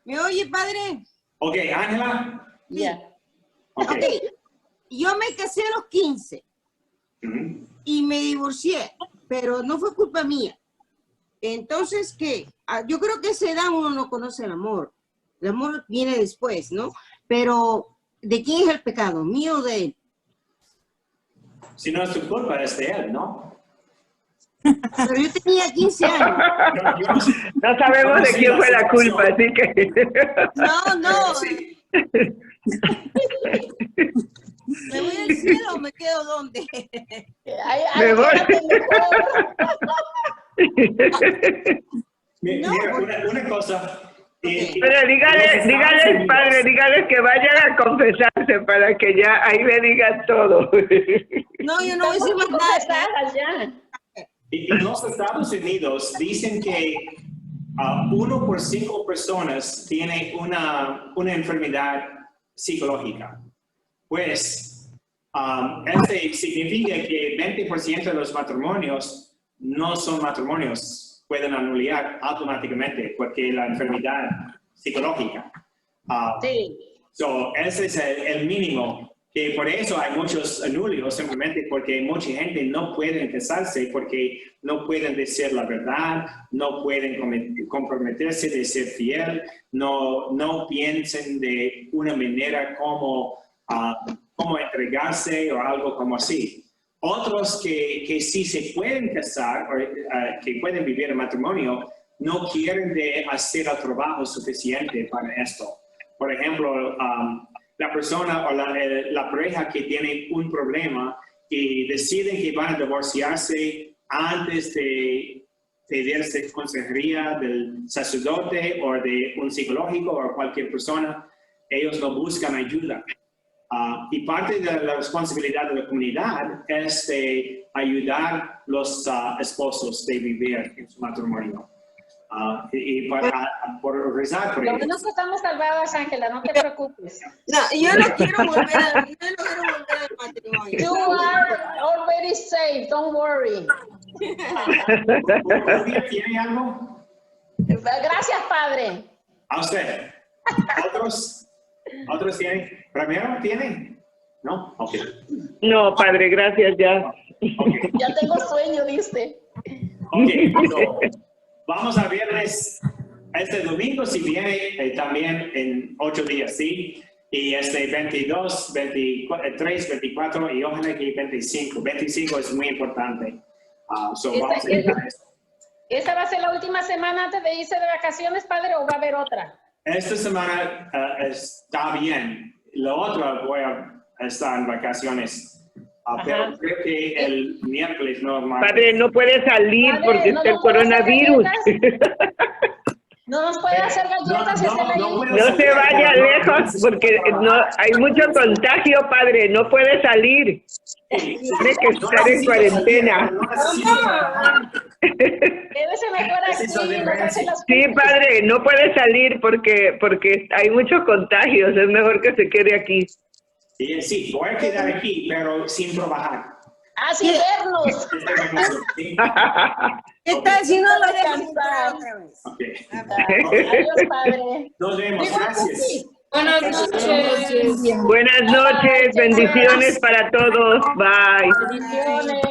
C: ¿Me oye, padre?
B: Ok, Ángela.
A: Ya.
B: Ok.
C: Ok, yo me casé a los 15
B: Ujú.
C: y me divorcié, pero no fue culpa mía. Entonces, ¿qué? Yo creo que a esa edad uno no conoce el amor. El amor viene después, ¿no? Pero, ¿de quién es el pecado? ¿Mío o de él?
B: Si no es tu culpa, es de él, ¿no?
C: Pero yo tenía 15 años.
B: Yo no sé.
F: No sabemos de quién fue la culpa, así que...
C: No.
B: Sí.
C: ¿Me voy al cielo o me quedo donde?
F: Me voy.
A: Quédate mejor.
B: Mira, una cosa.
F: Pero dígales, padre, dígales que vayan a confesarse para que ya ahí le digan todo.
C: No, yo no voy a decir más nada.
A: Confesadas ya.
B: Y en los Estados Unidos dicen que 1 por 5 personas tiene una enfermedad psicológica. Pues, eso significa que 20% de los matrimonios no son matrimonios, pueden anular automáticamente porque la enfermedad psicológica.
A: Sí.
B: So, ese es el mínimo, que por eso hay muchos anulios, simplemente porque mucha gente no puede casarse porque no pueden decir la verdad, no pueden comprometerse de ser fiel, no piensen de una manera como entregarse o algo como así. Otros que sí se pueden casar, o que pueden vivir en matrimonio, no quieren hacer el trabajo suficiente para esto. Por ejemplo, la persona o la pareja que tiene un problema y deciden que van a divorciarse antes de pedirse consejería del sacerdote o de un psicológico o cualquier persona, ellos no buscan ayuda. Y parte de la responsabilidad de la comunidad es de ayudar a los esposos de vivir en su matrimonio. Y por rezar por
A: Lo
B: ellos.
A: menos que estamos salvadas, Ángela, no te preocupes.
C: No, yo no quiero volver al matrimonio.
A: You are already safe, don't worry.
B: ¿Rubia tiene algo?
A: Gracias, Padre.
B: A usted. ¿Otros tienen? ¿Primero tienen? ¿No? Ok.
F: No, padre, gracias ya.
B: Okay.
A: Ya tengo sueño, dice.
B: Ok, so, vamos a verles este domingo, si viene también en 8 días, ¿sí? Y 22, 23, 24 y ojalá que 25. 25 es muy importante. So vamos a llegar a esto.
A: ¿Esa va a ser la última semana antes de irse de vacaciones, Padre, o va a haber otra?
B: Esta semana está bien. La otra voy a estar en vacaciones. Pero creo que el miércoles no más.
F: Padre, no puede salir
A: Padre,
F: porque
A: no
F: está el
A: nos puede hacer
F: coronavirus.
A: No nos puede hacer galletas y hacerla ahí.
F: No se vaya lejos porque hay mucho contagio, padre. No puede salir. Tiene que estar en cuarentena.
A: Quédese mejor aquí, nos hace las
F: Sí, padre, no puede salir porque hay muchos contagios. Es mejor que se quede aquí.
B: Sí, voy a quedar aquí, pero sin trabajar.
A: sin vernos.
C: ¿Qué tal si no lo
A: Descansar.
C: dejan entrar otra vez?
B: Okay.
A: Adiós, Padre.
B: Nos vemos, gracias.
G: Buenas noches.
F: Buenas noches, bendiciones para todos. Bye.
A: Bendiciones.